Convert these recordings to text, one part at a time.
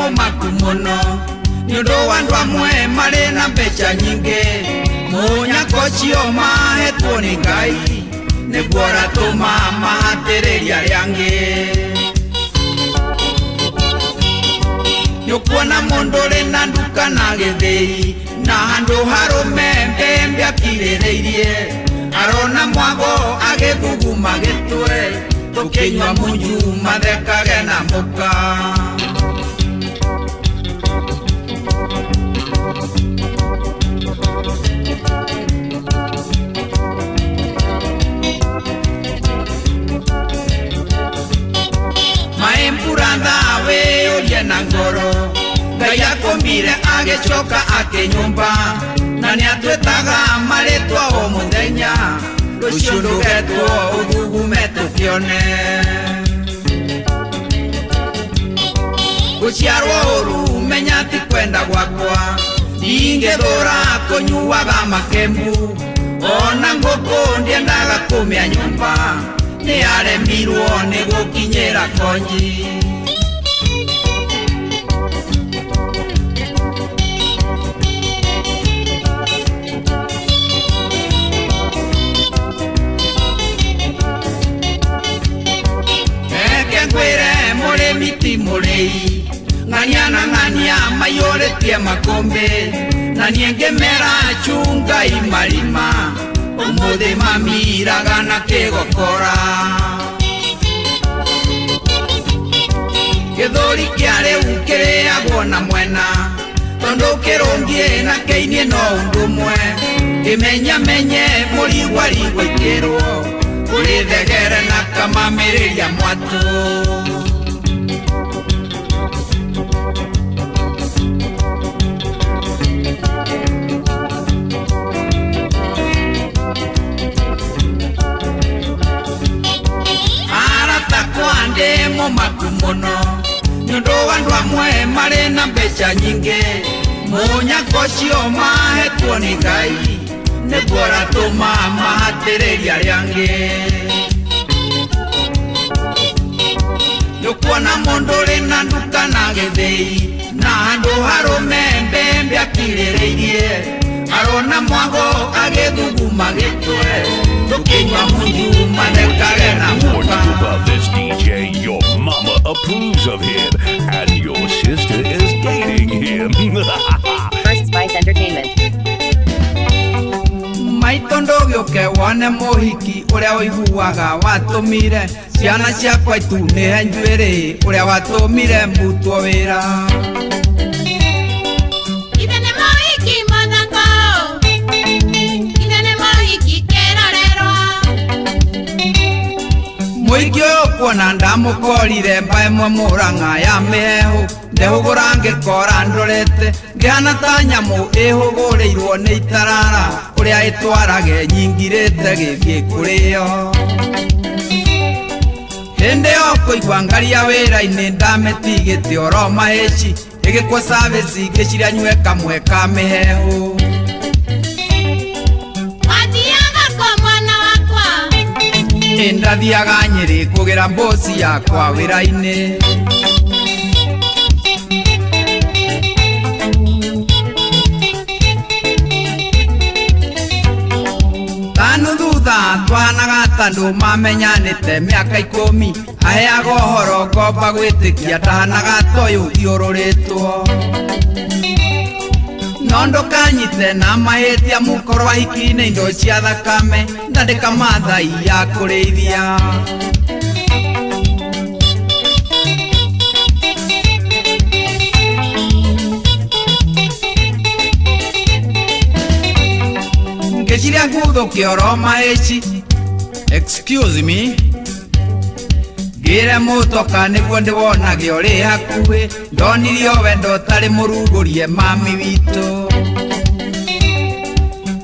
mumaku muno niundu wa andu amwe mari na mbeca nyingi munyako cio mahetwo ni Ngai niguo ratuma mahatiriria aria angi nyukuona mundu ri na nduka na githii na handu harume mbembe akiririirie arona mwago agithuguma gitwe tukinywa munju mathekage na muka we ulie na ngoro Ngai akombire agicoka akinyumba na niatwetaga maritwa o muthenya rucio ndugetwo uthugume tukione guciarwo uru menya ti kwenda gwakwa ingithura kunyuaga makembu ona nguku ndiendaga kumia nyumba ni aremirwo ni gukinyira konji miti murei ngania na ngania mayoretie makombe na niengemera chunga imarima umuthi mamiraga na kigokora githuri kiare ukiriagwo na mwena tondu kirungie na keinie no undumwe imenya menye murigwarigwa ikirwo kurithegere na kamamiriria mwatu mumaku muno niundu wa andu amwe mari na mbeca nyingi munyako cio mahetwo ni Ngai niguo ratuma mahatiriria aria angi nyukuona mundu ri na nduka na githii na handu harume mbembe akiririirie arona mwago agithuguma gitwe tukinywa munju mathekage na muka. This DJ, your mama approves of him, and your sister is dating him. First Spice Entertainment. Maitondo gioke wone muhiki uria wiguaga watumire ciana ciakwa itune njwiri uria watumire mbutwo wira muingi uyu kuona ndamukorire mba imwe muranga ya mihehu ndehugura ngikora ndorete ngihana ta nyamu ihugurirwo ni itarara uria itwarage nyingirite githii kurio hindi yo kuigua ngaria wira-ini ndametigite oro maheci igikwa service ngiciria nyue kamwe ka mihehu ndathiaga Nyeri kugira mbosi yakwa wira-ini tanu thutha twanaga tandu mamenyanite miaka 10 aheaga uhoro ngomba gwitikia ndahanaga toyu thiururitwo no ndukanyite na mahitia mukorwo ahiki-ini indo cia thakame ndandika mathai ya kurithia ngeciria nguthu kioro maheci excuse me ngire mutoka niguo ndiwonage uri hakuhi ndonirio wendo tari murugurie mami witu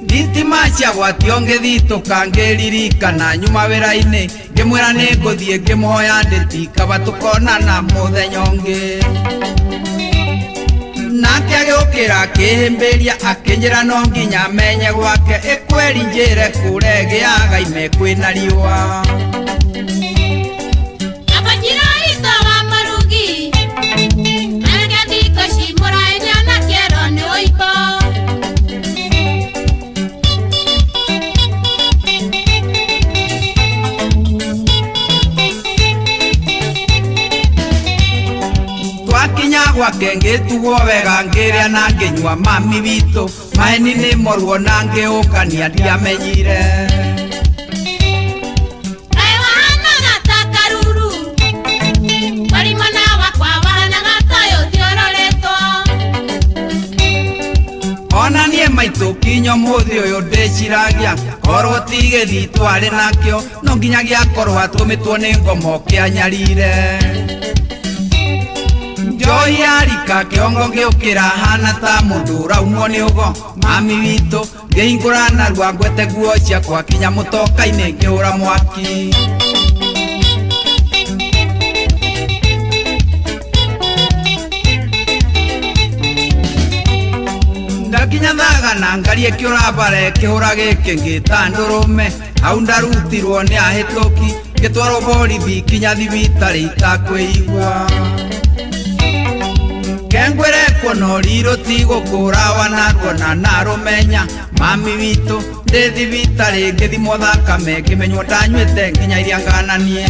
thitima ciagwatio ngithituka ngiririkana nyuma wira-ini ngimwira ninguthie ngimuhoya nditikaba tukonana muthenya ungi nake agiukira akihimbiria akinyira no nginya menye gwake ikweri njire kuregiaga ime kwina riua Abajira itawa marugi gwake ngĩtugwo wega ngĩrĩa na ngĩnyua mami witũ maheni nĩ moruo na ngĩũkania ndiamenyire ona niĩ maitũ kinyo mũthĩ ũyũ ndĩciragia korwo ti gĩthii twarĩ nakĩo no nginyagia korwo atũmĩtwo nĩ ngomo kĩanyarire njohi yarika kĩongo gĩũkĩra hana ta mũndũ ũraumwo nĩ ũgo mami witũ ngĩhingũra narua ngwete nguo ciakwa kinya mũtoka-inĩ ngĩhũra mwaki ndakinya thagana ngarie kĩũrambare kĩhũra gĩkĩ ngĩta ndũrũme hau ndarutirwo nĩ ahĩtũki ngĩtwarwo borithi kinya thibitarĩ itakwĩigua kengwere kuonorirwo ti gũkũra wanaruo na narũmenya mami witũ ndĩ thibitarĩ ngĩthimwo thakame ngĩmenywo ndanyuĩte nginya iria ngananie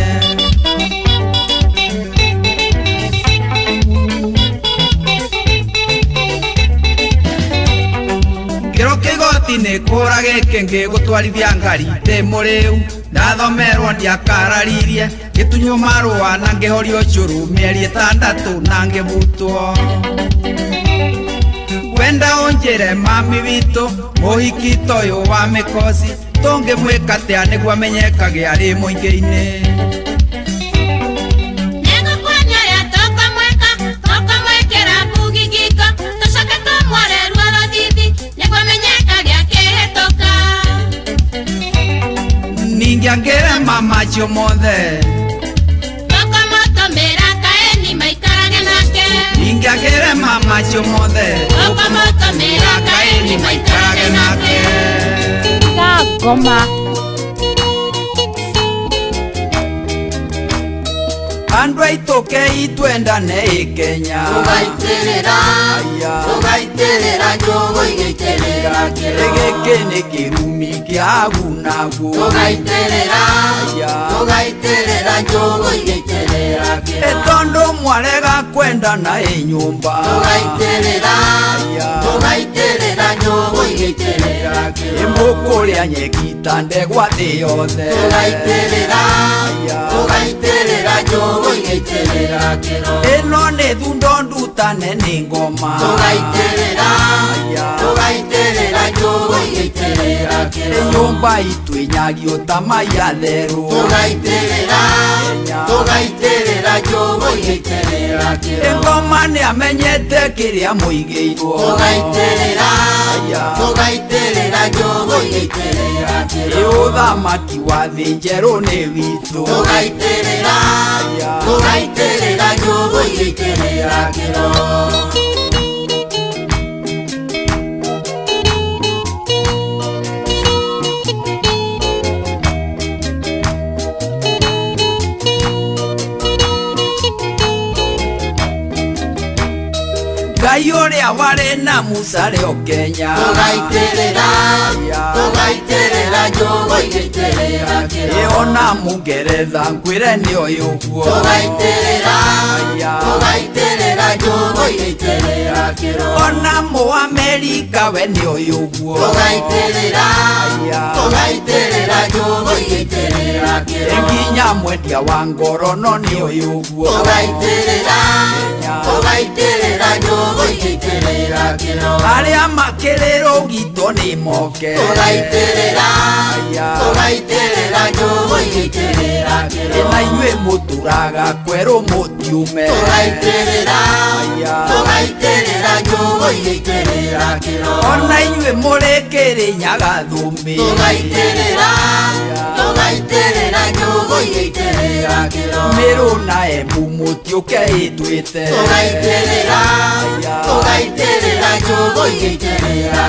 ngĩro kĩgoti-inĩ kũra gĩkĩ ngĩgũtwarithia ngari ndĩ mũrĩu ndathomerwo ndiakararirie ngĩtunywo marũa na ngĩhorio cũrũ mĩeri 6 na ngĩbutwo wenda ũnjĩre mami witũ mũhiki ta ũyũ wa mĩkosi tũngĩmwĩka atĩa nĩguo amenyekage arĩ mũingĩ-inĩ ningĩangĩre mamacio mothe ningĩangĩre mamacio mothe kaeni maikarage nake ngoma andũ aitũ kei twendane Kenya tũgaitĩrĩra njũgũ igĩitĩrĩra gĩkĩ nĩ kĩrumi kĩa gunagu tũgaitĩrĩra njũgũ igĩitĩrĩra tondũ mwarega kwendana nyũmba tũgaitĩrĩra njũgũ igĩitĩrĩra mũkũrĩa nyeki ta ndegwa thĩ yothe tũgaitĩrĩra njũgũ igĩitĩrĩra ĩno nĩ thundo ndutane nĩ ngoma tũgaitĩrĩra njũgũ igĩitĩrĩra nyũmba itũ ĩnyagio ta maiya therũ tũgaitĩrĩra njũgũ igĩitĩrĩra ngoma nĩ amenyete kĩrĩa mũigĩirwo tũgaitĩrĩra njũgũ igĩitĩrĩra ũthamaki wa thĩ njerũ nĩ witũ tũgaitĩrĩra njũgũ igĩitĩrĩra Ngai ũrĩa warĩ na Musa rĩo Kenya tũgaitĩrĩra njũgũ igĩitĩrĩra ona Mũngeretha ngwĩre nĩ ũyũ ũguo tũgaitĩrĩra njũgũ igĩitĩrĩra ona Mũamerika we nĩ ũyũ ũguo tũgaitĩrĩra njũgũ igĩitĩrĩra nginya mwendia wa ngoro no nĩ ũyũ ũguo tũgaitĩrĩra njũgũ igĩitĩrĩra arĩa makĩrĩrũgitwo nĩ moke tũgaitĩrĩra njũgũ igĩitĩrĩra na inyuĩ mũtũraga kwerũ mũtiume tũgaitĩrĩra njũgũ igĩitĩrĩra ona inyuĩ mũrĩ Kĩrĩnyaga thũmbĩ tũgaitĩrĩra njũgũ igĩitĩrĩra Mĩrũ na Embu mũtiũke ĩtwĩte tũgaitĩrĩra njũgũ igĩitĩrĩra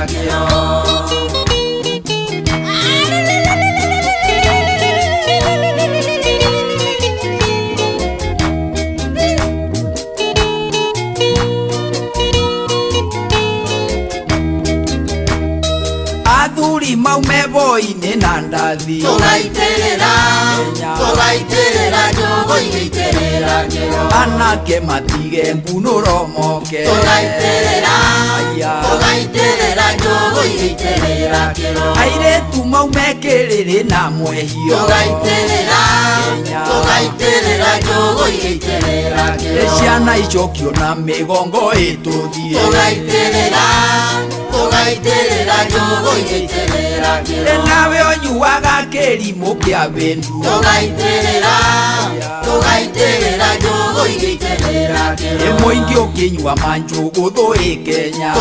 athuri Athuri maume voi-inĩ na ndathi Tũgaitĩrĩra njogo igĩitĩrĩra kĩro Anake matige ngunũro moke Tũgaitĩrĩra njogo igĩitĩrĩra kĩro Airĩtu maume kĩrĩrĩ na mwehio Tũgaitĩrĩra njogo igĩitĩrĩra kĩro Ciana icokio na mĩgongo ĩtũthiĩ Tũgaitĩrĩra njogo igĩitĩrĩra kĩro Nawe ũnyuaga kĩrimũ kĩa wĩndu Tũgaitĩrĩra njogo igĩitĩrĩra kĩro Mũingĩ ũkĩnyua manjũgũ thũĩ Kenya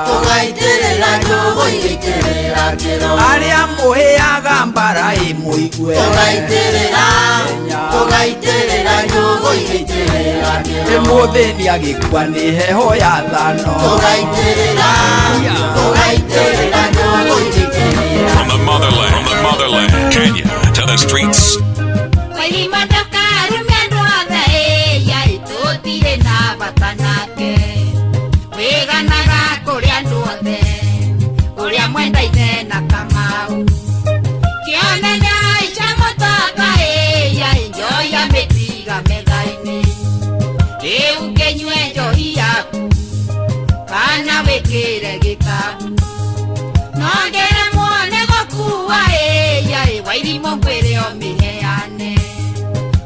Tũgaitĩrĩra njogo igĩitĩrĩra kĩro Arĩa mũhĩaga mbara mũigue Tũgaitĩrĩra njogo igĩitĩrĩra kĩro Mũthĩni agĩkua nĩ heho ya thano Tũgaitĩrĩra njogo igĩitĩrĩra From the motherland, Kenya to the streets.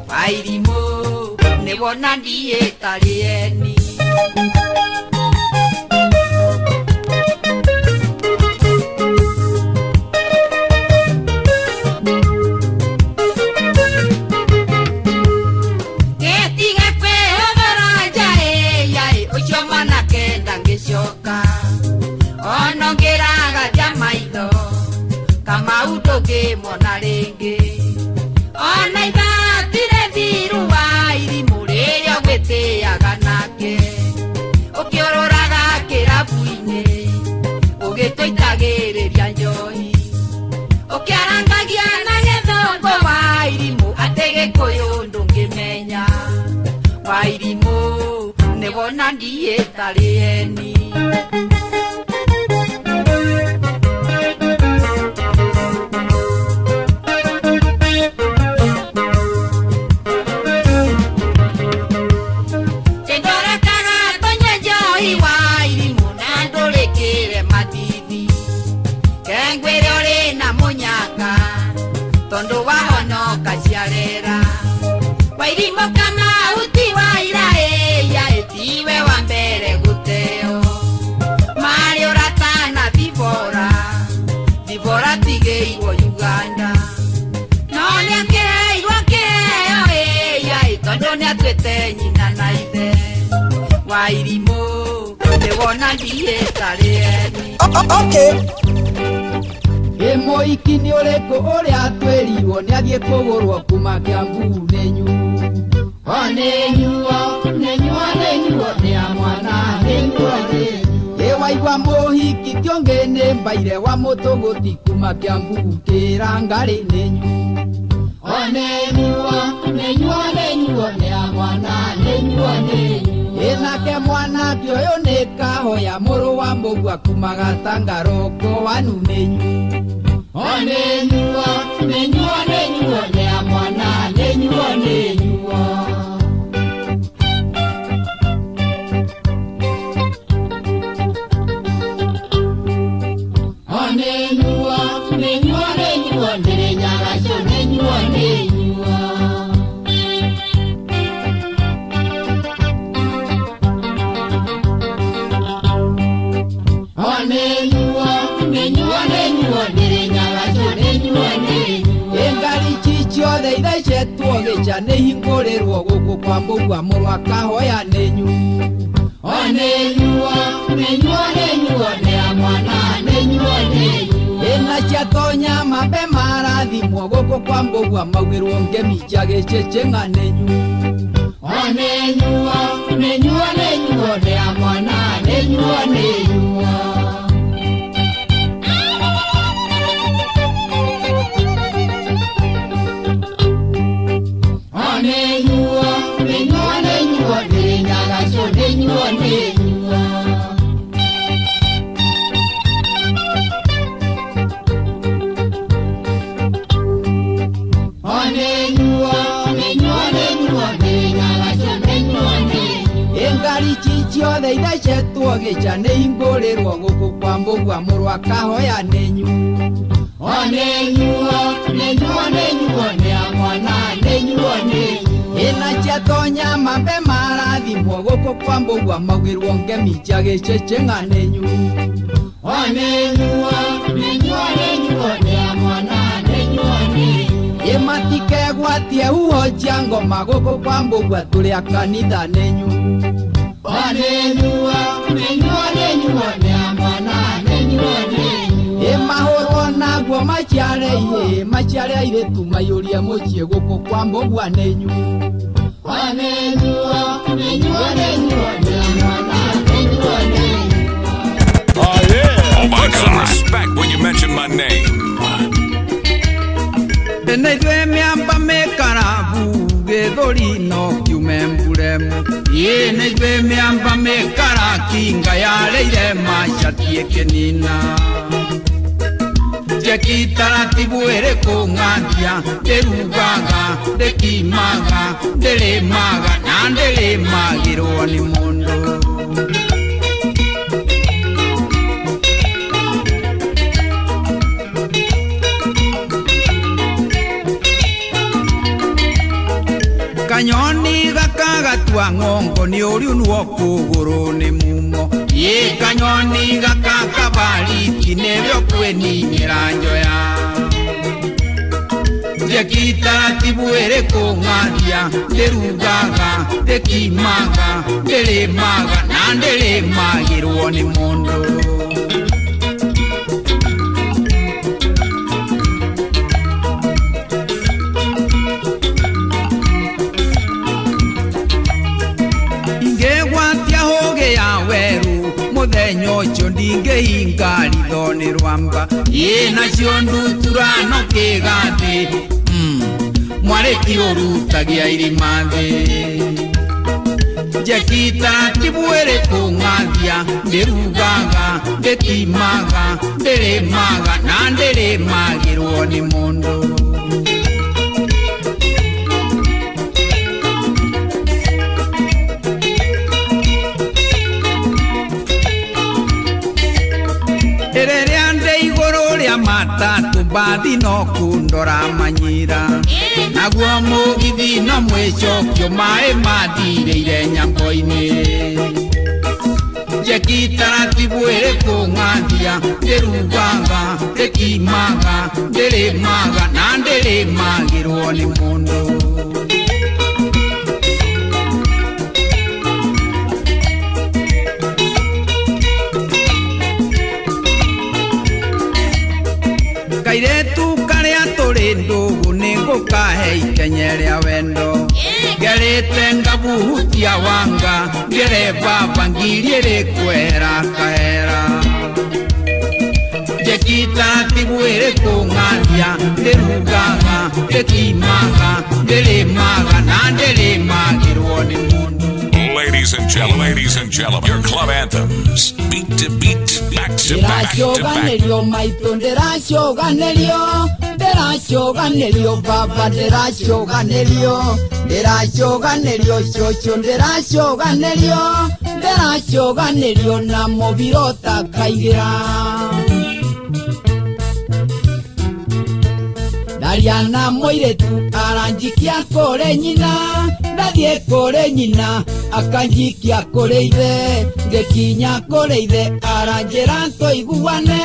Wairimu nĩwona ndiĩtarieni Getige kwĩhũthĩra nja ũcio mwanake ndangĩcoka Ono ngĩragathia maitho Kamau ndũngĩmona rĩngĩ Ona ithatire thiru Wairimu rĩrĩa ũgĩtĩaga nake Ũkĩũrũraga kĩrabu-inĩ Ũgĩtũitagĩrĩria njohi Ũkĩarangagia na gĩthũngũ Wairimu atĩ Gĩkũyũ ndũngĩmenya Wairimu nĩwona ndiĩtarieni Tondo wahonoka ciarera Wairimu Kamau ti waira tiwe wa mbere guteo Mari ũratana Thibora tigĩirwo Uganda No nĩakĩheirwo kĩheo Tondo nĩatuĩte nyina na ithe Wairimu nĩwona ndiĩtarieni Mũiki nĩ ũrĩkũ ũrĩa atwĩrirwo nĩathiĩ kũgũrwo kuma Kiambu nĩnyuo Nĩnyuo nĩa mwana nĩnyuo Waigua mũhiki kĩongĩ nĩ mbaire wa mũtũgũti kuma Kiambu kĩra ngarĩ nĩnyuo Nĩnyuo nĩa mwana nĩnyuo Nake mwanake ũyũ nĩ Kahoya mũrũ wa mũgua kuma Gatangaroko wanu nĩnyuo Nĩnyuo nĩa mwana nĩnyuo ndĩrĩ nyagacio nĩnyuo Engari ciothe ithecetwo gĩca nĩhingũrĩrwo gũkũ kwa mũgua mũrũ wa Kahoya nĩnyuo nĩa mwana nĩnyuo Na ciatonya mambe marathimwo gũkũ kwa mũgua maugĩrwo ngemi njagĩcĩcĩng'a nĩnyuo nĩa mwana nĩnyuo ndĩrĩ nyagacio nĩnyuo ciothe ithecetwo gĩca nĩ hingũrĩrwo gũkũ kwa Mbũgua mũrũ akahoya nĩnyu Onenyo, nenyo, nenyo, ne amwana, nenyo, nenyo. ĩna ciatonya mambe marathimwo gũkũ kwa Mbũgua maugĩrwo ngemi cia gĩcĩcĩng'a nĩnyu Onenyo, nenyo, nenyo, ne amwana, nenyo, nenyo. ĩmatikegwatie huho cia ngoma gũkũ kwa Mbũgua tũrĩ a kanitha nĩnyu Onenyo, nenyo, nenyo, ne amwana, nenyo, nenyo. ĩmahũrwo naguo maciare airĩtu maiyũrie mũciĩ gũkũ kwa Mbũgua nĩnyu Onenyo, nenyo, nenyo, ne amwana, nenyo, nenyo. Oh, yeah. Oh, put some respect when you mention my name. nĩ ithuĩ mĩamba mĩkarabu gĩthũri no kiume mburemu nĩ ithuĩ mĩamba mĩkarakinga yarĩire macatie kĩnina Jeki taratibu ere kung'anthia ndĩrugaga ndĩkimaga ndĩrĩmaga na ndĩrĩmagĩrwo nĩ mũndũ Kanyoni gakagatua ng'ongo nĩ ũriũ nuo kũgũrũ nĩ mumo kanyoni gakakabariki nĩrĩo kwĩninĩra njoya Jeki taratibu ĩrĩ kũng'anthia ndĩrugaga ndĩkimaga ndĩrĩmaga na ndĩrĩmagĩrwo nĩ mũndũ Mũthenya ũcio ndingĩhinga ritho nĩ rwamba nacio nduturano kĩgathĩ mwarĩki ũrutagia irima thĩ Jeki taratibu ĩrĩ kũng'anthia ndĩrugaga ndĩkimaga ndĩrĩmaga na ndĩrĩmagĩrwo nĩ mũndũ Rĩrĩa ndĩ igũrũ rĩa matatũ mbathi no kũndora manyira naguo mũgithi no mwĩcokio maĩ mathirĩire nyambo-inĩ Jeki taratibu ĩrĩ kũng'anthia ndĩrugaga ndĩkimaga ndĩrĩmaga na ndĩrĩmagĩrwo nĩ mũndũ Kairĩtu karĩa tũrĩ ndũgũ nĩ ngũkahe ikenya rĩa wendo ngerĩte ngabuhutia wanga ngere baba ngiri ĩrĩ kwehera kahera Jeki taratibu ĩrĩ kũng'anthia ndĩrugaga ndĩkimaga ndĩrĩmaga na ndĩrĩmagĩrwo nĩ mũndũ Ladies and gentlemen, your club anthems, beat to beat, back to back to back. Ndĩracoganĩrio maitũ ndĩracoganĩrio baba ndĩracoganĩrio cũcũ ndĩracoganĩrio na mũbiro takaigĩra ndaria na mũirĩtu aranjikia kũrĩ nyina ndathiĩ kũrĩ nyina akanjikia kũrĩ ithe ngĩkinya kũrĩ ithe aranjĩra tũiguane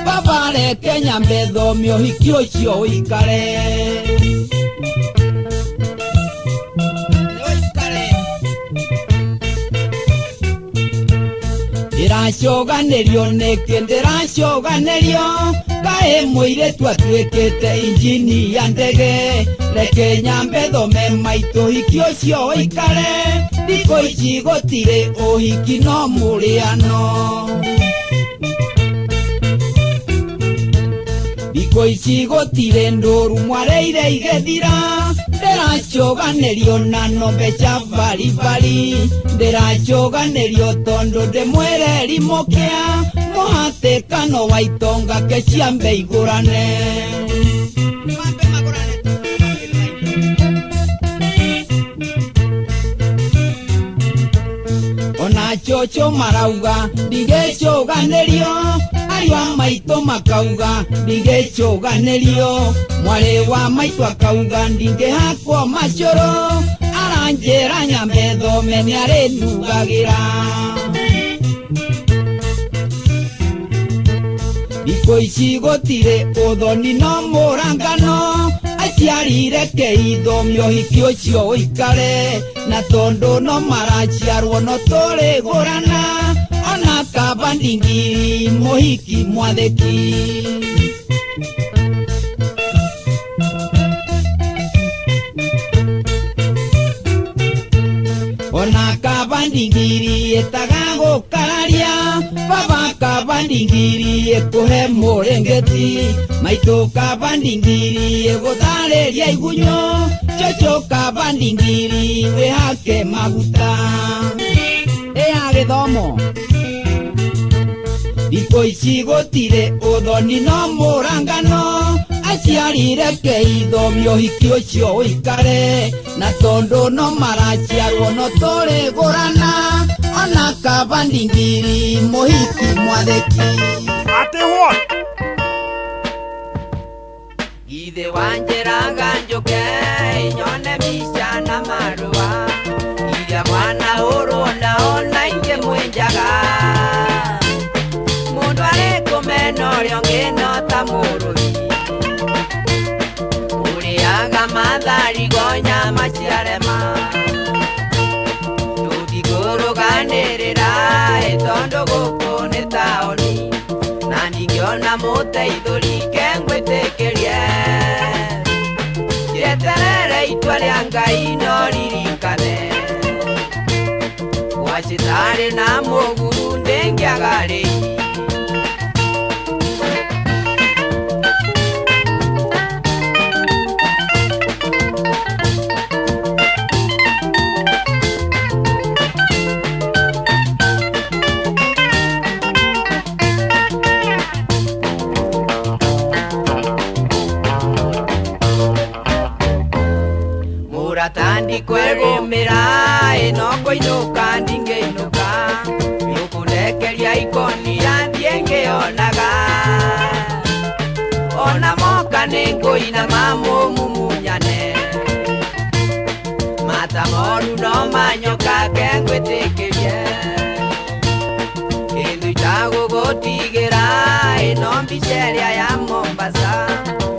baba reke nyambe thome ũhiki ũcio ũikare ndĩracoganĩrio nĩkĩ ndĩracoganĩrio kaĩ mũirĩtu atuĩkĩte injini ya ndege reke nyambe thome maitũ ũhiki ũcio ũikare thikũ ici gũtirĩ ũhiki no mũrĩano thikũ ici gũtirĩ ndũru mwareire igĩthira ndĩracoganĩrio na nombeca baribari ndĩracoganĩrio tondũ ndĩmwĩre rimũkĩa mũhatĩkano wa itonga ke ciambe igũrane ona Achocho marauga ndigecoganerio ariwa maito makauga ndigecoganerio mwari wa maito akauga ndingehakwo macoro aranjera nyambe thome niarenugagira Iko ici gotire uthoni no murangano aciarire keitho miohiki ucio uikare na tondu no maraciarwo no turigurana ona kaba ndingiri muhiki mwatheki ona kaba ndingiri etaga gukararia baba kaba ndingiri ekuhe murengeti maito kaba ndingiri eguthareria igunyo chocho kaba ndingiri wihake maguta ea githomo Iko ici gotire uthoni no murangano aciarire keitho miohiki ucio uikare na tondu no maraciarwo no turigurana ona kaba ndingiri muhiki mwatheki Ate what? Ithe wanjeraga njuke nyone mica na marua iria mwana urona ona inge mwenjaga mundu arikumena uria ngino ta murui uriaga mathari gonya maciarema tutiguruganirira tondu guku ni taoni na ndingiona muteithuri kengwitikirie jeterere itwa ria Ngai no ririkane wacitari na muguru ndingiagari Tandi kwegumira ino koinuka ndingeinuka yukunekeria ikoni yandienge onaga ona moka ninguina mamu mumunyane mata moru no manyoka kengwitikirie kindu itagugutigera ino mbiceria ya Mombasa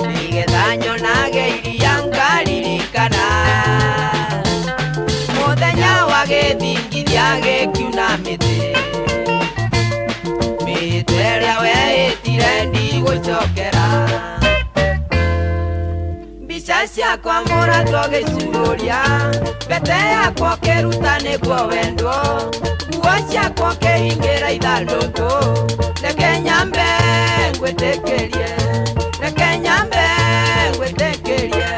nigethanyo nageiria ngaririkana muthenya wa githingithia gikiuna miti ĩrĩa wehĩtire ndigũcokera mbica ciakwa mũratwo gĩcurũria mbete yakwa kĩruta nĩguo wendwo nguo ciakwa kĩhingĩra ithandũkũ reke nyambe ngwĩtĩkĩrie reke nyambe ngwĩtĩkĩrie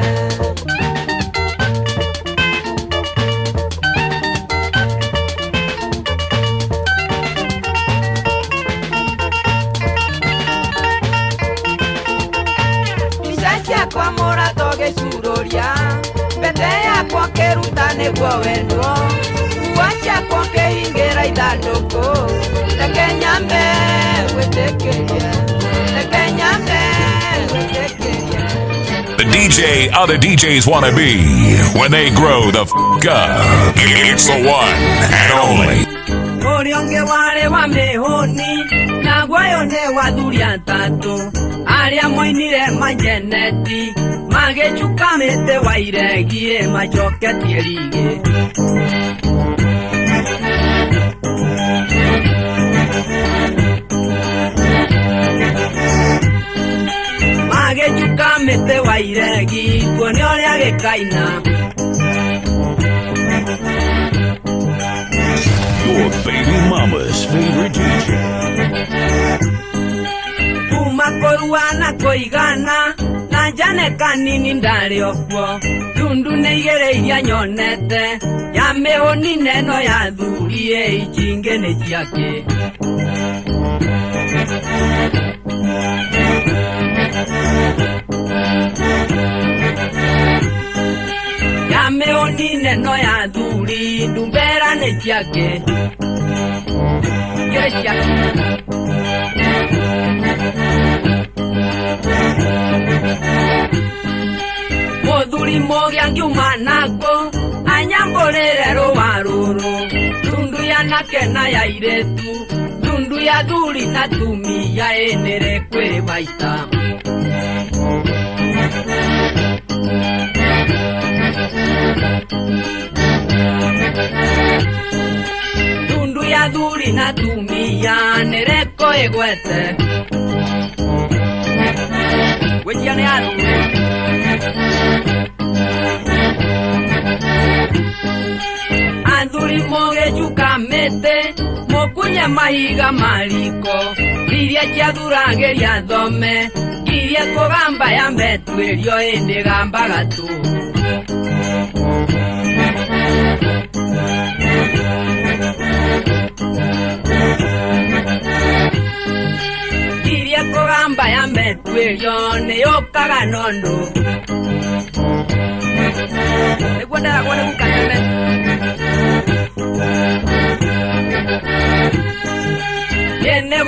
kwa mũratwo gĩcurũria mbete yakwa kĩruta nĩguo wendwo nguo ciakwa kĩhingĩra ithandũkũ reke nyambe ngwĩtĩkĩrie reke nyambe ngwĩtĩkĩrie. The DJ other DJs want to be when they grow the f*** up. It's the one and only. Ũrĩonge warĩ wa mĩhũni na guoyo nĩ wathuri atatũ arĩa moinire majeneti magĩcukamĩte wairegie macoketie rigi magĩcukamĩte wairegi kuone ũrĩa gĩkaina. Your baby mama's favorite DJ. Kũrua na kũigana na njane kanini ndarĩ okuo tundu nĩ igĩrĩ iria nyonete ya mĩhũni neno ya thurie icingĩ nĩ ciake ya mĩhũni neno ya thuri ndumbera nĩ ciake Moduli mogia ngiumanago anyambolere rovaruru tundu ya nakena ya iretu tundu ya duli na tumia enere kwe baita tundu ya duli na tumia nereko egwete wejiane atu anduri moge chukamete mokunya mahiga maliko iria kiathurageria thome iria kugamba ya mbetuerio indi gamba gatu iria kugamba ya mbetuerio ni yokaga nondo Eguandara guane bukateme Yene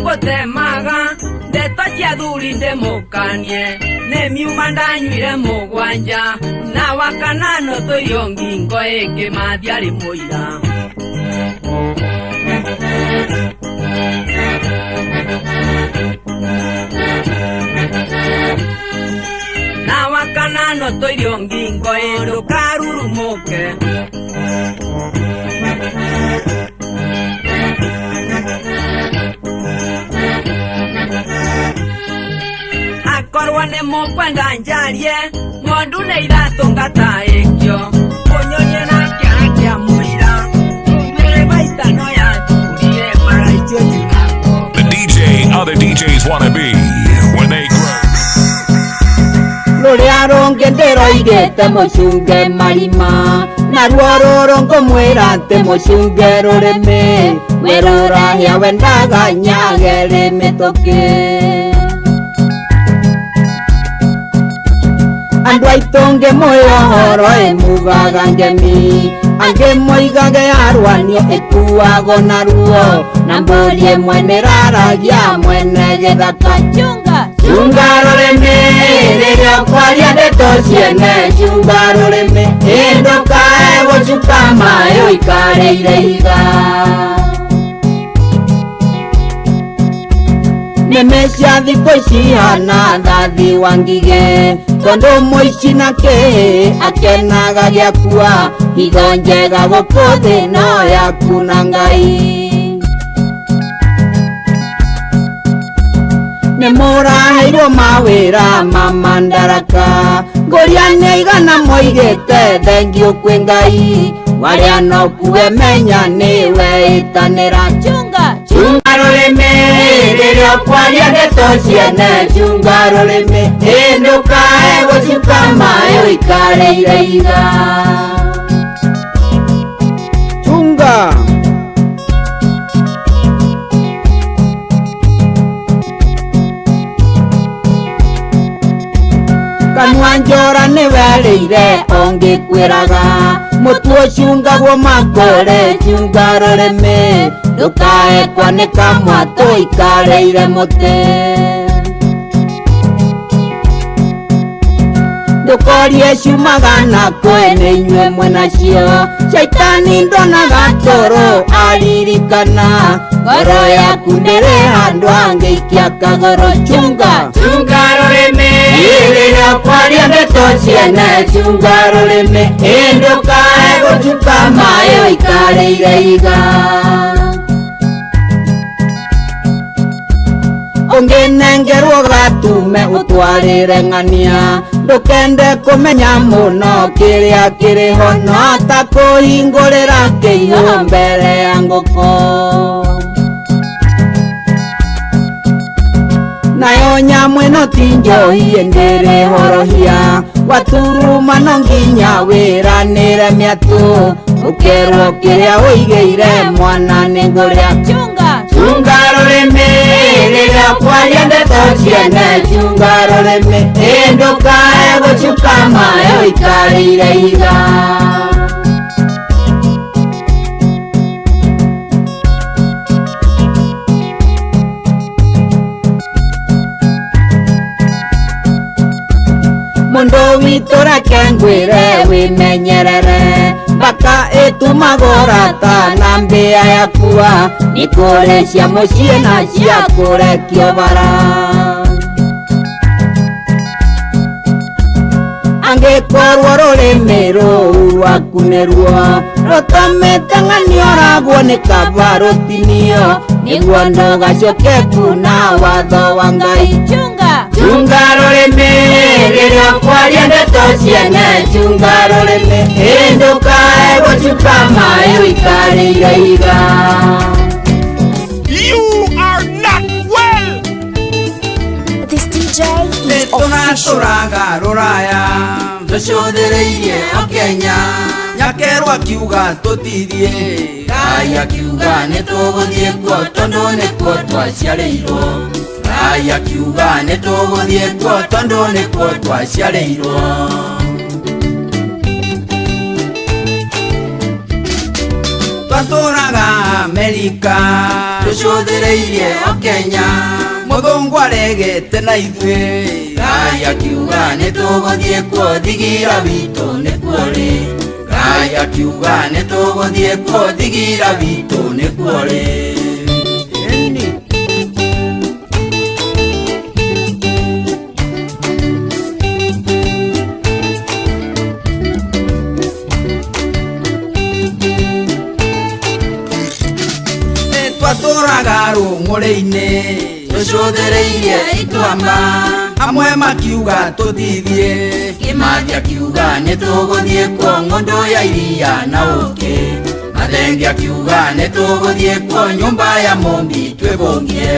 gotemaga Deto cia thuri ndemukanie Ne miuma ndanyuire mugwanja Na wakanano tuyo ngingo eke mathiari muira Na wakanano tuyo ngingo endo karurumuke Akorwa ne mokwenda njarie Ngondu ne iratunga ta ekyo Onyonye na kiara kia muira Mbere baita no ya turie para ichio chikako The DJ other DJs wanna be when they grow. Ruria ronge nderoigete mucunge marima Naruo ruru ngumwira nti mucunge rurimi Wirurahia wendaga nyagere mituki Andu aitonge moyohoro emugaga ngemi Ange moigage arwanio ekuago naruo Na mburi emwe niraragia mwene githaka Chunga rurimi riria kwaria ndeto ciene Chunga rurimi indukae gucuka mayo ikareire iga Neme cia thikũ ici hana ndathi wa ngige Tondu muici nake akenaga gĩakua Hitho njega gũkũ thĩ no yaku na Ngai Nĩmũraheirwo mawĩra ma mandaraka Ngũria nĩ igana moigĩte thengiũ kwĩ Ngai Warĩa no kuwe menya nĩwe ĩtanĩra Chunga rurimi riria kwaria ndeto ciene Chunga rurimi indukae gucuka mayo ikareire iga Chunga Kanua njora niwerĩire ongikwĩraga Mũtu ũcungagwo makore Chunga rurimi ndukae kwanĩka mwatũ ikareire mũtĩ Ndukorie ciumaga nakwe nĩ inyuĩ mwenacio Shaitani ndonaga toro aririkana Ngoro yaku ndĩrĩ handũ angĩikia kagoro Chunga rurimi riria kwaria ndeto ciene Chunga rurimi indukae gucuka mayo ikareire iga Unginengerwo gatume utwarire ng'ania Ndukende kumenya muno kiria kiriho No ta kuhingurira kĩihu mbere ya ngũkũ Nayo nyamũ ĩno ti njohi ĩndĩrĩhorohia Waturuma no nginya wĩranĩre mĩatũ Ũkerwo kĩrĩa ũigĩire mwana nĩ ngũrĩa Chunga rurimi riria kwaria ndeto ciene Chunga rurimi indukae gucuka mayo ikareire iga Mundu witu reke ngwire wimenyerere Mbaka itumagora ta na mbia ya kuwa Nikure cia mucie na cia kurekio bara Angekorwo rurimi ruu rwaku nĩruo rũtũmĩte ng'ania ũragwo nĩ kaba rũtinio nĩguo ndũgacoke kuna watho wa Ngai Chunga rũrĩmĩ rĩrĩa ũkwaria ndeto ciene Chunga rũrĩmĩ ndũkae gũcuka maĩ ũikarĩire iga You are not well! This DJ is Tũratũraga rũraya tũcũthĩrĩirie o Kenya Nyakerwo akiuga tũtithie Ngai akiuga nĩtũgũthiĩ kuo tondũ nĩkuo twaciarĩirwo Ngai akiuga nĩtũgũthiĩ kuo tondũ nĩkuo twaciarĩirwo Twatũraga Amerika tũcũthĩrĩirie o Kenya Mũthũngũ aregete na ithuĩ Ngai akiuga nĩtũgũthiĩ kuo thigira witũ nĩkuo rĩ Ngai akiuga nĩtũgũthiĩ kuo thigira witũ nĩkuo rĩ Twatũraga rũng'ũrĩ-inĩ tũcũthĩrĩirie ituamba amwe makiuga tũtithie Kĩmathi akiuga nĩtũgũthiĩ kuo ng'ũndũ ya iria na ũkĩ Mathengi akiuga nĩtũgũthiĩ kuo nyũmba ya mũmbi twĩbũngie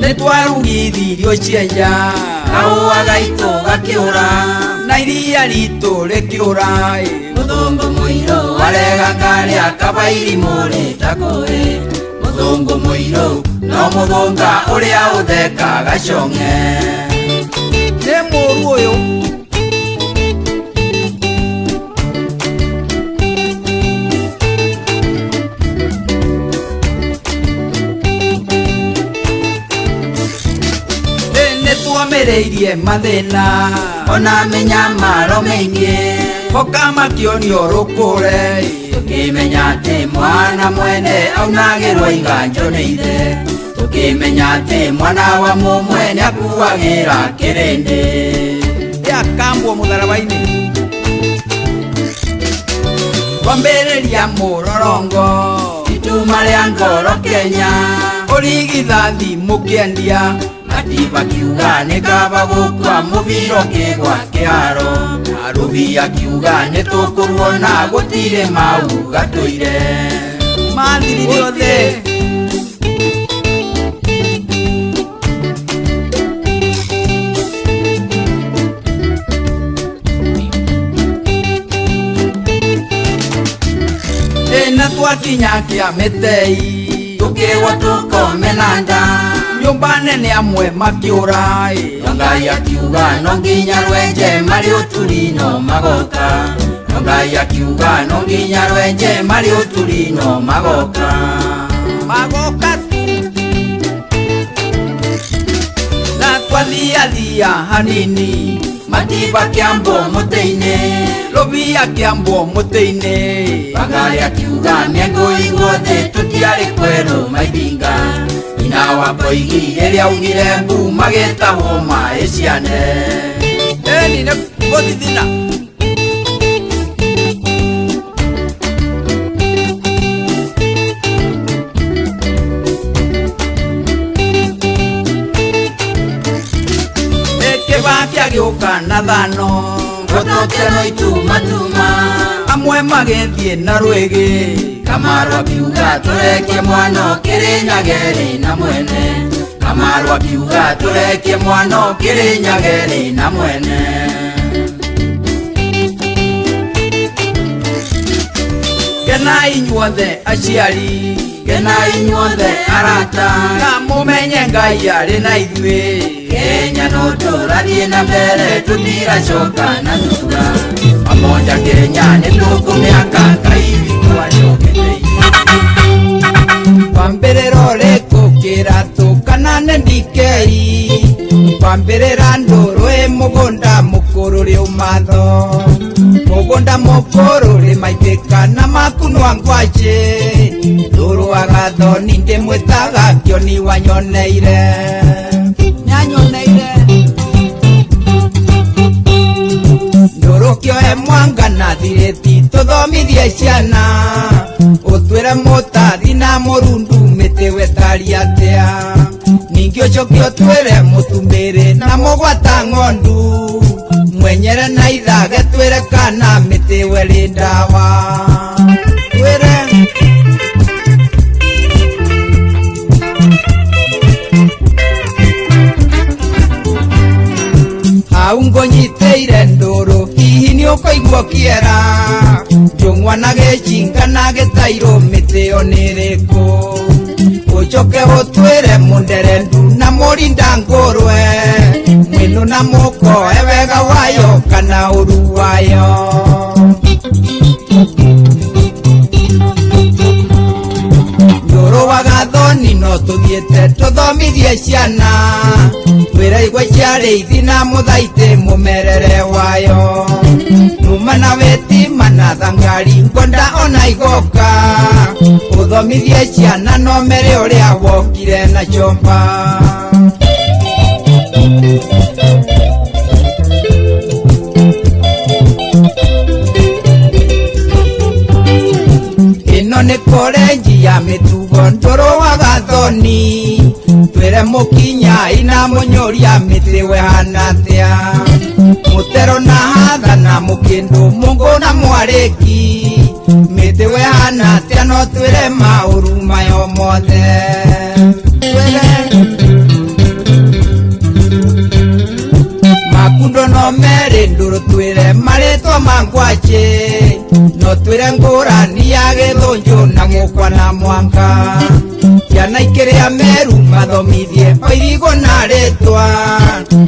Nĩtwarugithirio cienja kahũa gaitũ gakĩũra na iria ritũ rĩkĩũra Mũthũngũ mũirũ warega karĩa kaba irimũ rĩtakũĩ Mũthũngũ mũirũ no mũthũnga ũrĩa ũtheka gacong'e Nĩ mũru ũyũ Nĩtwomĩrĩirie mathĩna ona mĩnyamaro mĩingĩ Boka makĩonio rũkũre Tũkĩmenya atĩ mwana mwene aunagĩrwo iganjo nĩ ithe Tũkĩmenya atĩ mwana wa mũmwe nĩakuagĩra kĩrĩndĩ Akambwo mũtharaba-inĩ Kwambĩrĩria mũrorongo Ituma rĩa ngoro Kenya Ũrigithathi mũkĩendia Matiba kiuga nĩkaba gũkua mũbiro kĩgwa kĩharo Arubi akiuga nĩtũkũruo na gũtirĩ mau gatũire Mathirire othe Na twakinya Kĩamĩtei tũkĩgwa tũkomenanga Nyũmba nene amwe makĩũra Ngai akiuga no nginya rwenje marĩ ũturi no magoka Ngai akiuga no nginya rwenje marĩ ũturi no magoka Magoka Na twathiathia hanini Matiba kĩambwo mũtĩ-inĩ Lobia kĩambwo mũtĩ-inĩ Ngai akiuga mĩengũ thĩ tũtiarĩ kwerũ maithinga Nyina wa Boigi ĩrĩa augire mbu magĩtahwo maĩ ciane Ĩni nĩ gũthithina Kĩbaa kĩagĩũka na thano Gũtũkeno itumatuma Amwe magĩthiĩ na rwĩgĩ Kamaru akiuga tũrekie mwana Kĩrĩnyagĩrĩ na mwene Kamaru akiuga tũrekie mwana Kĩrĩnyagĩrĩ na mwene Genai inyuothe aciari Genai inyuothe arata Na mũmenye Ngai arĩ na ithuĩ Kenya no tũrathiĩ na mbere tũtiracoka na thutha Pamoja Kenya nĩtũkũmĩaka Ngai witũ acokete Kwambĩrĩra ũrĩkũ kĩratũ kana nĩ ndika kwambirira nduru mugunda mukuru ri umatho mugunda mukuru ri maitika na makunwa ngwaje nduru wa gathoni ndimwitaga kioni wanyoneire nduru kioe mwanga na thireti tuthomithie ciana utwire mutathi na murundu mitiwe tari atia ningi ucoke utwire mutumbiri na mugwata ng'ondu mwenyere na ithage twire kana mitiwe ri ndawa twire hau ngonyiteire nduru hihi ni ukoigua kiera njung'wa na gichinga na gitairo mitio niriku ucoke utwire munderendu na murinda ngurwe mwinu na mukoe wega wayo kana uru wayo nduru wa gathoni no tuthiete tuthomithie ciana twire igwe ciariithi na muthaite mumerere wayo numa na wetima na thangari ngonda ona igoka uthomithie ciana no mere uria wokire na chomba ino ni korenji ya mitugo nduru wa gathoni twire mukinya ina munyoria mitiwe hanatia mutero na hatha na mukindu mungu na mwariki mitiwe hanatia no twire mauru mayo mothe makundo no mere nduru twire maritwa mangwache no twire ngurani ya githunju na mukwa na mwanga ciana ikiria meru mathomithie oirigo na ritwa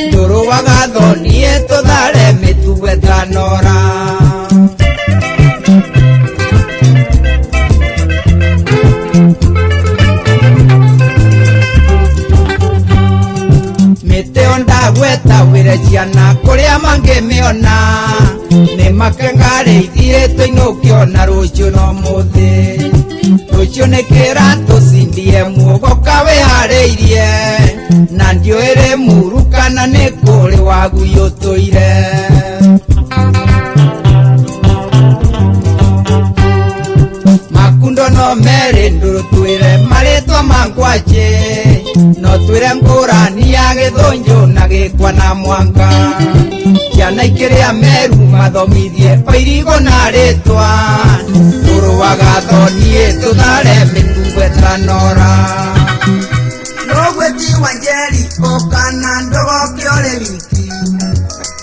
nduru wa gathoni tuthare mituwe tanora miteo ndagweta wire ciana kuria mangimiona ni makengareithire twinukiona rucio no muthi rucio ni kira tucindie muogoka wihariirie na ndioire muru kana ni kuri wagu yutuire makundo no mere nduru twire maritwa mangwaje no twire ngurani ya githunju na gikwa na mwanga ciana ikiria meru mathomithie oirigo na ritwa nduru wa gathoni tuthare mituwe tanora nogwetiwa njeri okana ndogoke ore wiki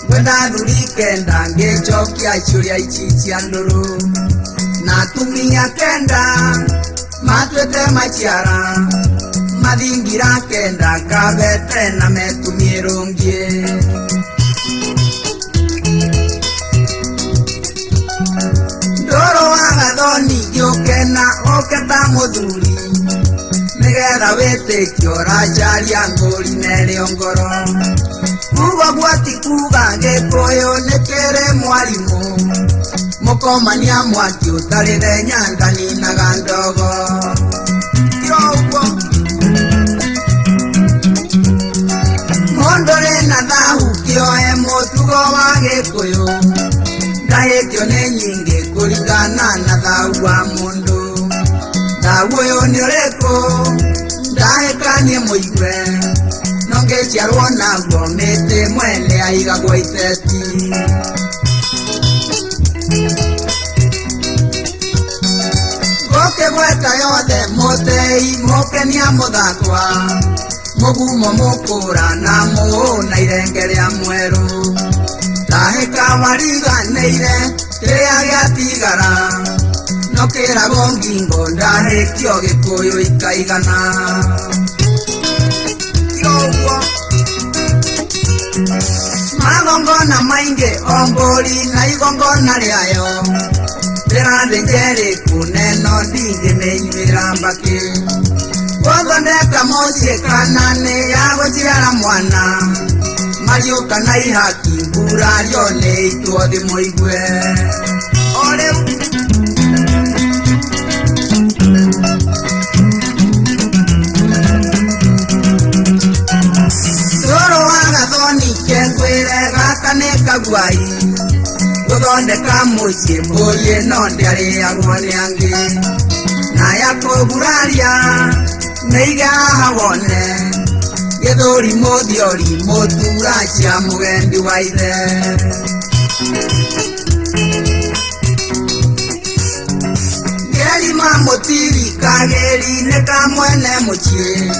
ngwenda thuri kenda ngicokia icuria ici cia nduru na atumia kenda matwete maciara mathingira kenda kabete na metumie rungie ndoro wa gathoni giukena oketa muthuri nigetha witikio rajaria nguri nerio ngoro kuga gwati kuga gikuyu nikiri mwarimu mukomania mwaki utarire nyangani na gandogo yogo mondore na thahu kioe mutugo wa gikuyu ndahikio ni nyingi kuringana na thahu wa mundu thahu uyu ni uriku ndahikanie muigwe nongiciarwo naguo miti mwene aigagwo iteti goke gweta yothe mutei mukenia muthakwa mugumo mukura na muuna irenge ria mweru tahika mariganeire kiria giatigara no kiragwo ngingo ndahikio gikuyu ikaigana magongona maingi omburi na igongona riayo rirathĩnje kuneno ndingĩmĩnyuĩra mbakĩ gũthondeka mũciĩ kana nĩ ya gũciara mwana Mario kana ihaki mburario nĩ ithuothe mũigue ore Soro wa gathoni kengwĩre gaka nĩ kaguai gũthondeka mũciĩ mũriĩ no ndĩarĩagwo nĩ angĩ na ya kũguraria nĩ igaha wone Githuri muthiori mutura cia mugendi wa ithe Geri mamutiri kageri ne kamwene muchie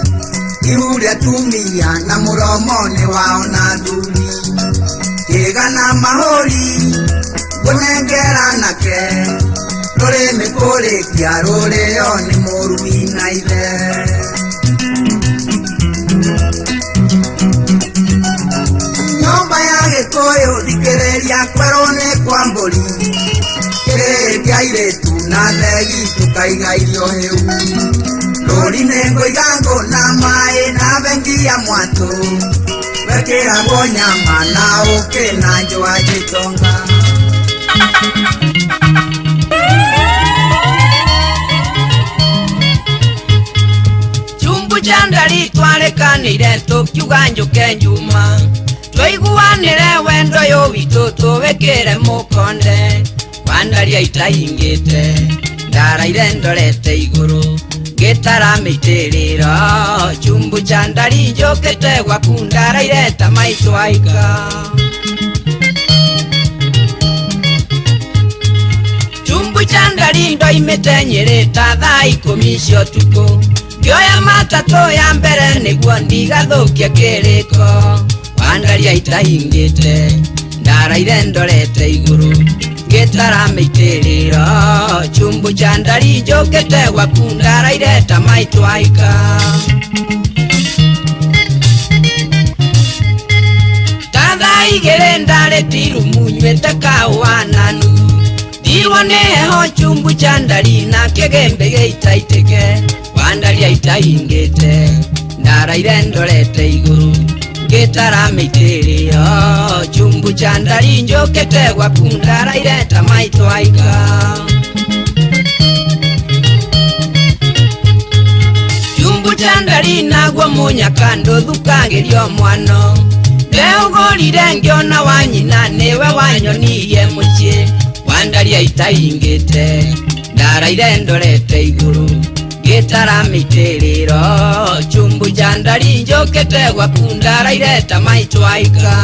Ihure tumia na muromone wao na nduri Kigana mahori Gunengera nake Rore mikore kia rore oni murui na ithe Nyomba ya gĩkũyũ thikĩrĩria kwerwo nĩ kwa mbũri kĩrĩkia iretu na thegi tũkaiga irio hĩu rũri nĩ ngũiga ngũ na maĩ na bengia mwatũ wekĩragwo nyama na ũkĩ na njũa njĩtonga Chumbu chandari twarekanire tũkiuga njũke njuma Twaiguanire wendo yo witũ tũwĩkĩre mũkonde Wandaria itaingĩte ndaraire ndorete igũrũ ngĩtara mĩitĩrĩro Chumbu chandari njũkĩte gwaku ndaraire ta maitũ aika Chumbu chandari ndoimĩte Nyĩrĩ ta thaa 10 cia ũtukũ Ngĩoya matatũ ya mbere nĩguo ndigathũkie kĩrĩko Wandaria itaingĩte ndaraire ndorete igũrũ ngĩtara mĩitĩrĩro Chumbu chandari njũkĩte gwaku ndaraire ta maitũ aika Ta thaa 2 ndarĩti rumu nywĩte kahũa na nuthu Ndirwo nĩ heho Chumbu chandari na kĩgĩmbĩ gĩitaitĩke Wandaria itaingĩte ndaraire ndorete igũrũ ngĩtara mĩitĩrĩro Chumbu chandari njũkĩte gwaku ndaraire ta maitũ aika Chumbu chandari naguo mũnyaka ndũthukagĩrio mwano Ndeũgũrire ngĩona wa nyina nĩwe wanyonirie mũciĩ Wandaria itaingĩte ndaraire ndorete igũrũ ngĩtara mĩitĩrĩro Chumbu chandari njũkĩte gwaku ndaraire ta maitũ aika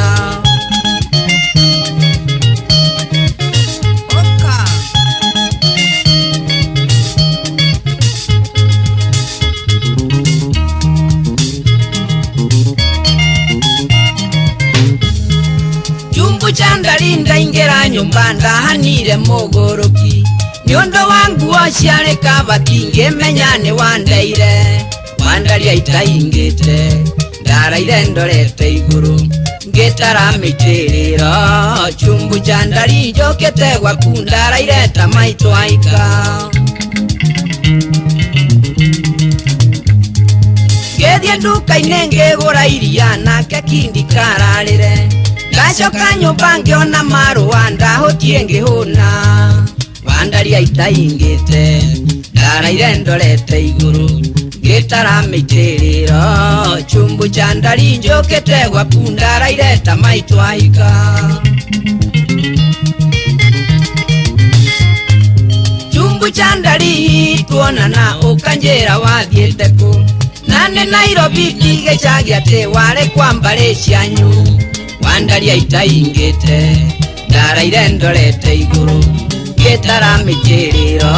Chumbu chandari ndaingĩra nyũmba ndahanire mũgũrũki Nĩũndũ wa nguo ciarĩ kabati ngĩmenya nĩ wandeire Wandaria itaingĩte ndaraire ndorete igũrũ ngĩtara mĩitĩrĩro Chumbu chandari njũkĩte gwaku ndaraire ta maitũ aika Ngĩthiĩ nduka-inĩ ngĩgũra iria na keki ndikararĩre Ngacoka nyũmba ngĩona marũa ndahũtie ngĩhũna Wandaria itaingĩte ndaraire ndorete igũrũ ngĩtara mĩitĩrĩro Chumbu chandari njũkĩte gwaku ndaraire ta maitũ aika Chumbu chandari tuonana ũkanjĩra wathiĩte kũ na nĩ Nairobi ngĩgĩcagia atĩ warĩ kwa mbarĩ cianyu Wandaria itaingĩte ndaraire ndorete igũrũ ngĩtara mĩitĩrĩro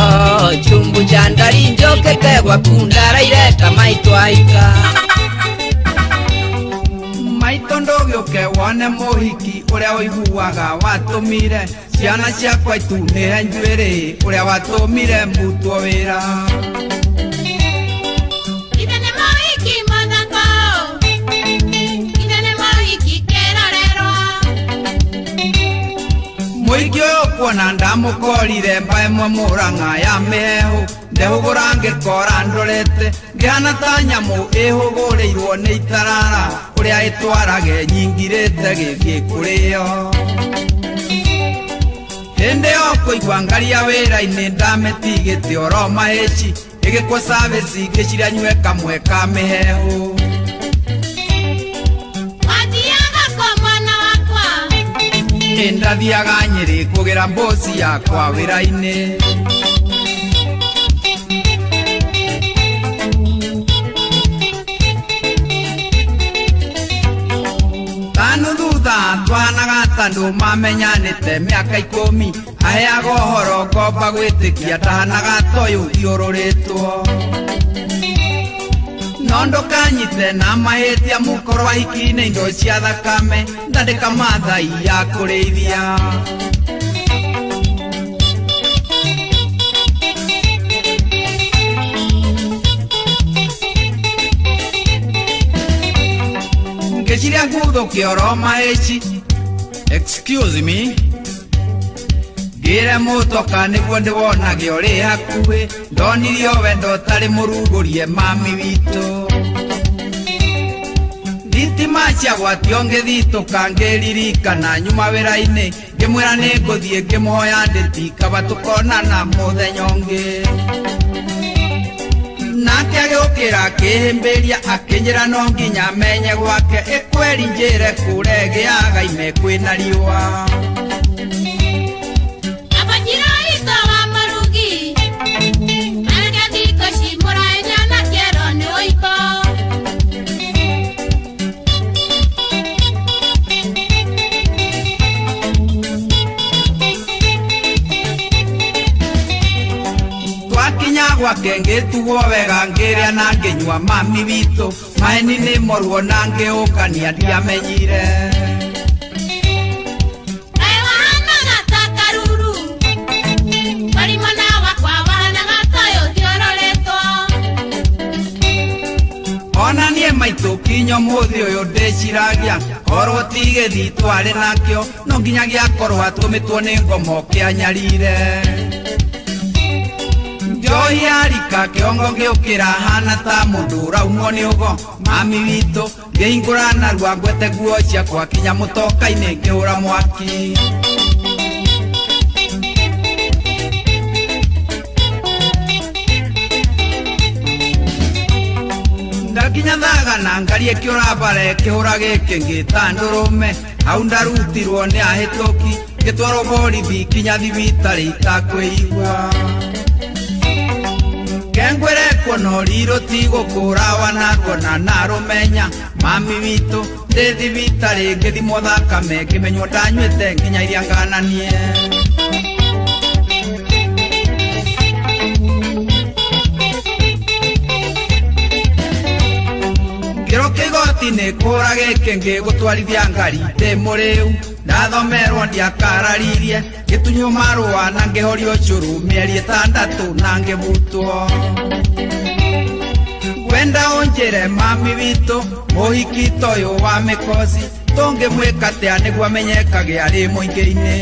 Chumbu chandari njũkĩte gwaku ndaraire ta maitũ aika Maitũ ndũgĩũke wone mũhiki ũrĩa ũiguaga watũmire ciana ciakwa itunĩhe njuĩrĩ ũrĩa watũmire mbutwo wĩra Mũingĩ ũyũ kuona ndamũkorire mba ĩmwe Mũrang'a ya mĩhehu ndehũgũra ngĩkora ndorete ngĩhana ta nyamũ ĩhũgũrĩirwo nĩ itarara uria itwarage nyingirite gigikurio hende okuigua ngaria wira-ini ndametigite oro maheci igikwa savisi ngiciria nyue kamwe ka mihehu ndathiaga Nyeri kugira mbosi yakwa wira-ini tanu thutha twanaga tandu mamenyanite miaka 10 aheaga uhoro ngomba gwitikia ndahanaga toyu thiururitwo no ndukanyite na mahitia mukorwo ahiki-ini indo cia thakame ndandika mathai ya kurithia ngeciria nguthukia oro maheci excuse me ngire mutoka niguo ndiwonage uri hakuhi ndonirio wendo tari murugurie mami witu thitima ciagwatio ngithituka ngiririkana nyuma wira-ini ngimwira ninguthie ngimuhoya nditikaba tukonana muthenya ungi nake agiukira akihimbiria akinyira no nginya menye gwake ikweri njire kuregeaga ime kwina riua gwake ngituo wega ngiria na nginyua mami witu maheni ni morwo na ngiukania ndiamenyire ona nie maitu kinyo muthi uyu ndiciragia korwo tigethi twari nakio no nginyagia korwo atumitwo ni ngomo kianyarire njohi arika kiongo ngiukira hana ta mundu uraumwo ni ugo mami witu ngihingura narua ngwete nguo ciakwa kinya mutoka-ini ngihura mwaki ndakinya thagana ngarie kiurambare kihura giki ngita ndurume hau ndarutirwo ni ahituki ngitwarwo borithi kinya thibitari itakwigua kengwere kono riro tigo kurawa narwo na narumenya mami witu ndi thibitari ngithimwo thakame ngimenywo ndanywite nginya iria ngananie ngiro kigoti-ini kura giki ngigutwarithia ngari ndi muriu ndathomerwo ndiakararirie ngitunywo marua na ngihorio curu mieri 6 na ngivutwo wenda unjire mami witu muhiki toyo wa mikosi tungimwika atia niguo amenyekage ari muingi-ini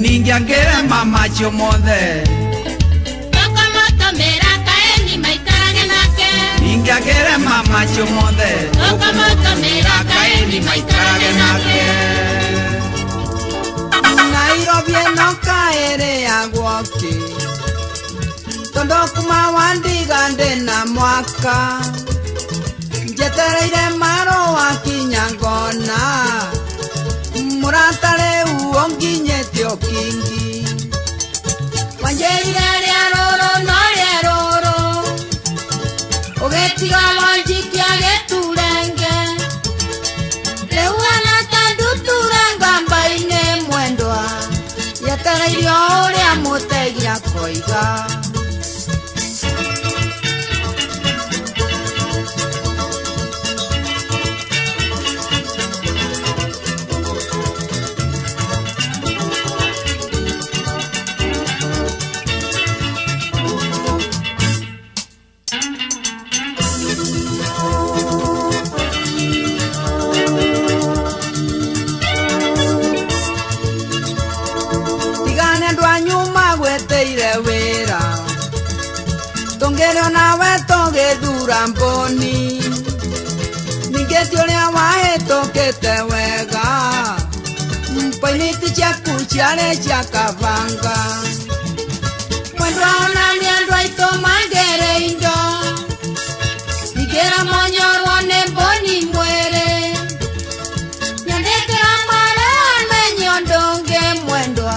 ningiangire mama cio mothe ningiangire mama cio mothe maikarage nake Nairobi eno kaere ya gwoki tondo kuma wandiga ndina mwaka njetereire marũa kinya ngona muratare uo nginyete okingi wanjeire ria rũrũ no ria rũrũ ugetiga wanjikia geturenge rĩu ana tandutura ngamba-inĩ mwendwa yetereirio ũrĩa mũtegia koiga Ngero nawe tũgĩthura mbũni ningĩti ũrĩa wahĩtũkĩte wega mpoiniti ciaku ciarĩ cia kabanga mwendwa ona nĩ andũ aitũ mangere indo ingĩra monyorwo nĩ mbũni mwĩrĩ nyandĩkĩra marĩa menye ũndũ ũngĩ mwendwa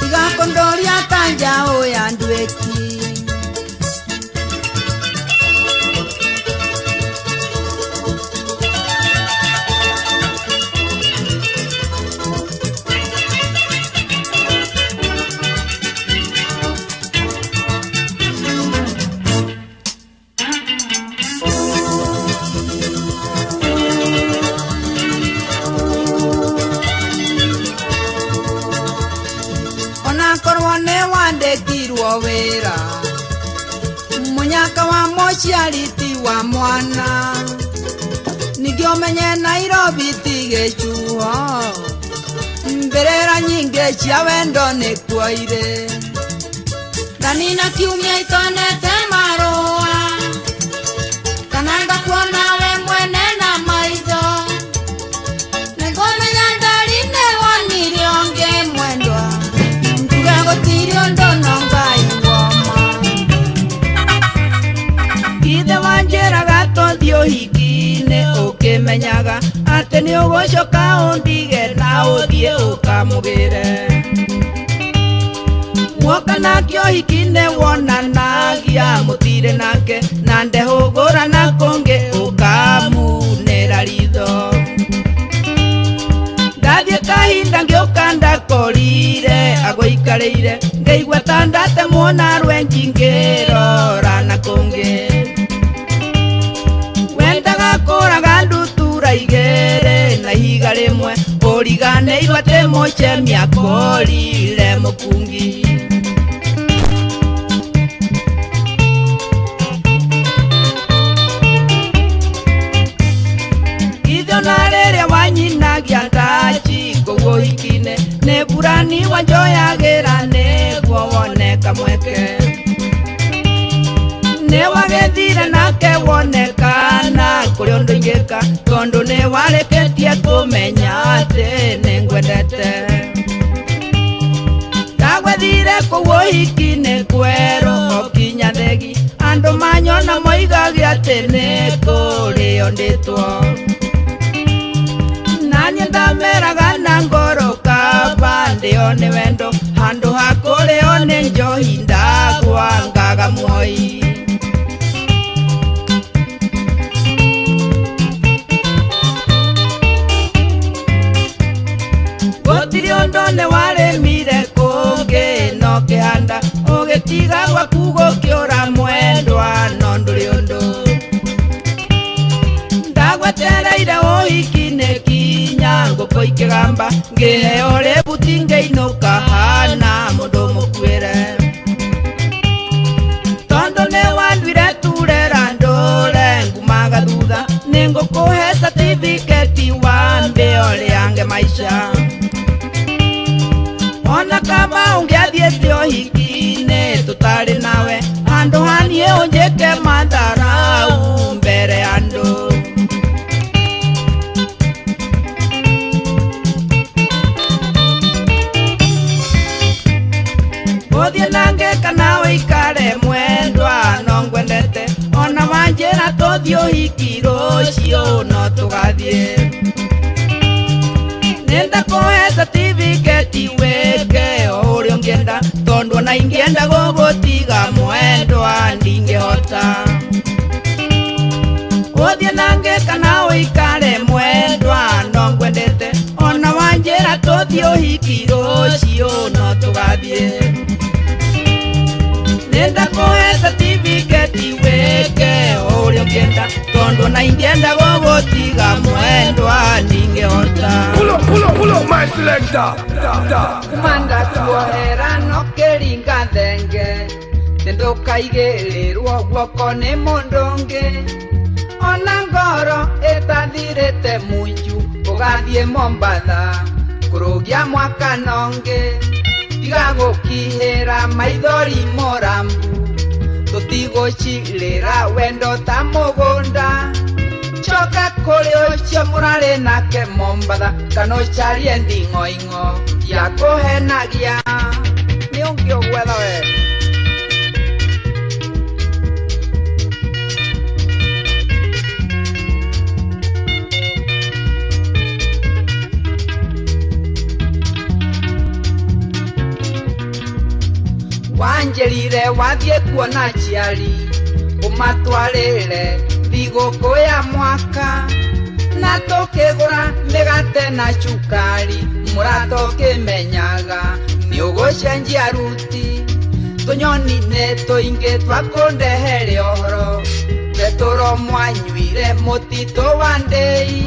igakondoria kanja ũya ndwĩki wandĩkirwo wĩra mũnyaka wa mũciariti wa mwana ningĩ ũmenye Nairobi ti gĩcuho mbĩrĩra nyingĩ cia wendo nĩ kuo irĩ na nina kiumia itonete marũa kana ngakuona we mwene na maitho nĩngũmenya ndari nĩ wonire ũngĩ mwendwa gũtirĩ ũndũ no Ngai woma ithe wanjĩraga tũthiĩ ũhiki-inĩ ũkĩmenyaga atĩ nĩ ũgũcoka ũndige na ũthiĩ ũkamũgĩre muoka nake ũhiki-inĩ wonanagia mũtirĩ nake na ndehũgũra na kũngĩ ũkamunĩra ritho ndathiĩ kahinda ngĩũka ndakorire agũikarĩire ngĩigua ta ndatemwo na rwenji ngĩrora na kũngĩ wendaga kũraga ndutura igĩrĩ na ihiga rĩmwe ũriganĩirwo atĩ mũcemia akorire mũkungi na rĩrĩa wanyinagia ndaci kũu ũhiki-inĩ nĩ burani wanjoyagĩra nĩguo woneka mweke nĩ wagĩthire nake wonekana kũrĩ ũndũ ingĩka tondũ nĩ warĩkĩtie kũmenya atĩ nĩ ngwendete ndagwethire kũu ũhiki-inĩ kwerũ okinya thegi andũ manyona moigage atĩ nĩ kũrĩo ndĩtwo nani ndameraga na ngoro kaba ndĩone wendo handũ ha kũrĩo nĩ njohi ndagwangaga muoi gũtirĩ ũndũ nĩ warĩmire kũngĩ no kĩhanda ũgĩtiga gwaku gũkĩũra mwendwa no ndũrĩ ũndũ ndagwetereire ũhiki-inĩ kinya ngũkũ ikĩgamba ngĩheo rĩbuti ngĩinũka hana mũndũ mũkuĩre tondũ nĩ wanduire turera ndũre ngumaga thutha nĩ ngũkũhe certificate wambe ũrĩange maica ona kama ũngĩathiĩte ũhiki-inĩ tũtarĩ nawe handũ haniĩ ũnjĩke matharau mbere ya andũ ũthiĩ nange kana ũikare mwendwa no ngwendete ona wanjĩra tũthiĩ ũhiki rũciũ no tũgathiĩ nĩndakũhe certificate wĩke o ũrĩa ũngĩenda tondũ ona ingĩenda gũgũtiga mwendwa ndingĩhota ũthiĩ nange kana ũikare mwendwa no ngwendete ona wanjĩra tũthiĩ ũhiki rũciũ no tũgathiĩ nĩndakũhe certificate wĩke o ũrĩa ũngĩenda tondũ ona ingĩenda gũgũtiga mwendwa ndingĩhota Pull up my selector. kumanda kuohera no kĩringa thenge ndũkaigĩrĩrwo guoko nĩ mũndũ ũngĩ ona ngoro ĩtathirĩte munju ũgathiĩ Mombatha kũrũgia mwaka nongĩ tiga gũkihĩra maithori Morambu tũtigũ chilera wendo ta mugunda choka kuri ucio murari nake Mombatha kana ucarie nding'oing'o ya kuhenagia ni ungiogwetha we wanjerire wathie kuona ciari umatwarire thigũkũ ya mwaka na tukigura migate na cukari murata ũkĩmenyaga nĩ ũgũcenjia ruti tũnyoni nĩ tũingĩ twakũndehere ũhoro petũro mwanyuire mũtitũ wa ndĩi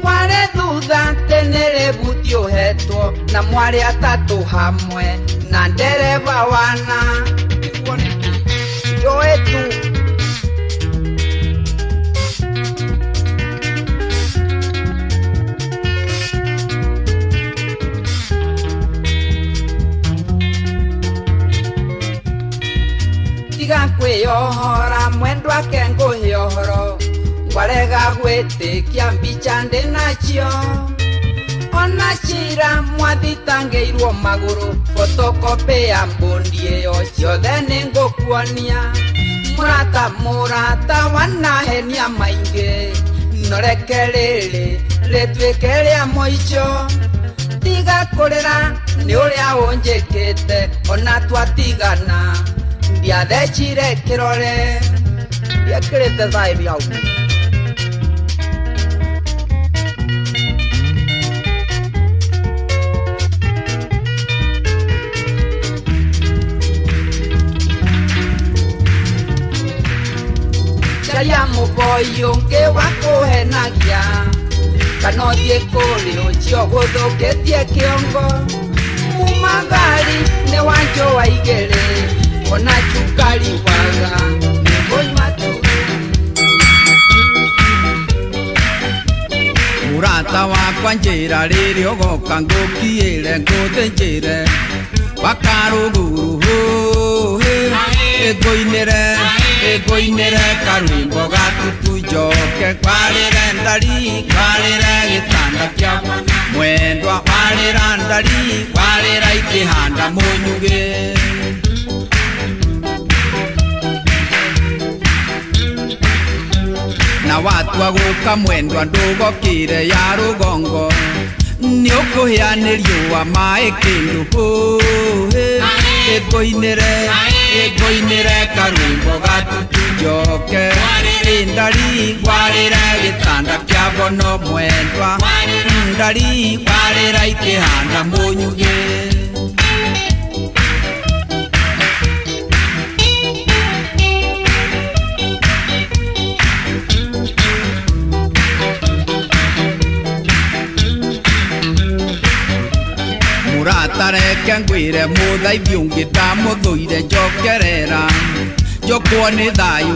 mware thutha tenere buti ũhetwo na mware atatũ hamwe na ndereva wana joe tu tiga kwĩyohora mwendwa ke ngũhĩohoro ngwarega gwĩtĩkia mbica ndĩ nacio ona cira mwathitangĩirwo magũrũ photocopy ya mbondi ĩyo ciothe nĩ ngũkuonia mũrata wanahenia maingĩ noreke rĩrĩ rĩtuĩke rĩa mũico tiga kũrĩra nĩ ũrĩa ũnjĩkĩte ona twatigana ndiathecire kĩrore ndiekĩrĩte thaĩri hau ya mũboi ũngĩ wa kũhenagia kana ũthiĩ kũrĩ ũcio gũthũkĩtie kĩongo kuma ngari nĩ wanjũa igĩrĩ ona cukari waga nĩngũnyua tu mũrata wakwa njĩra rĩrĩ ũgoka ngũkiĩre ngũthĩnjĩre wakarũguru ĩngũinĩre karwĩmbo gatutu njoke kwarĩre ndari kwarĩre gĩtanda kĩa mwendwa kwarĩra ndari kwarĩra ikĩhanda mũnyugĩ na watua gũka mwendwa ndũgokĩre ya rũgongo nĩ ũkũhĩa nĩ riũa maĩ kĩndũ ĩngũinĩre karwĩmbo gatutu njoke ndari kwarĩra gĩtanda kĩa mbono mwendwa ndari kwarĩra ikĩhanda mũnyugĩ mũratareke ngwĩre mũthaithie ũngĩ ndamũthũire njokerera njokwo nĩ thayũ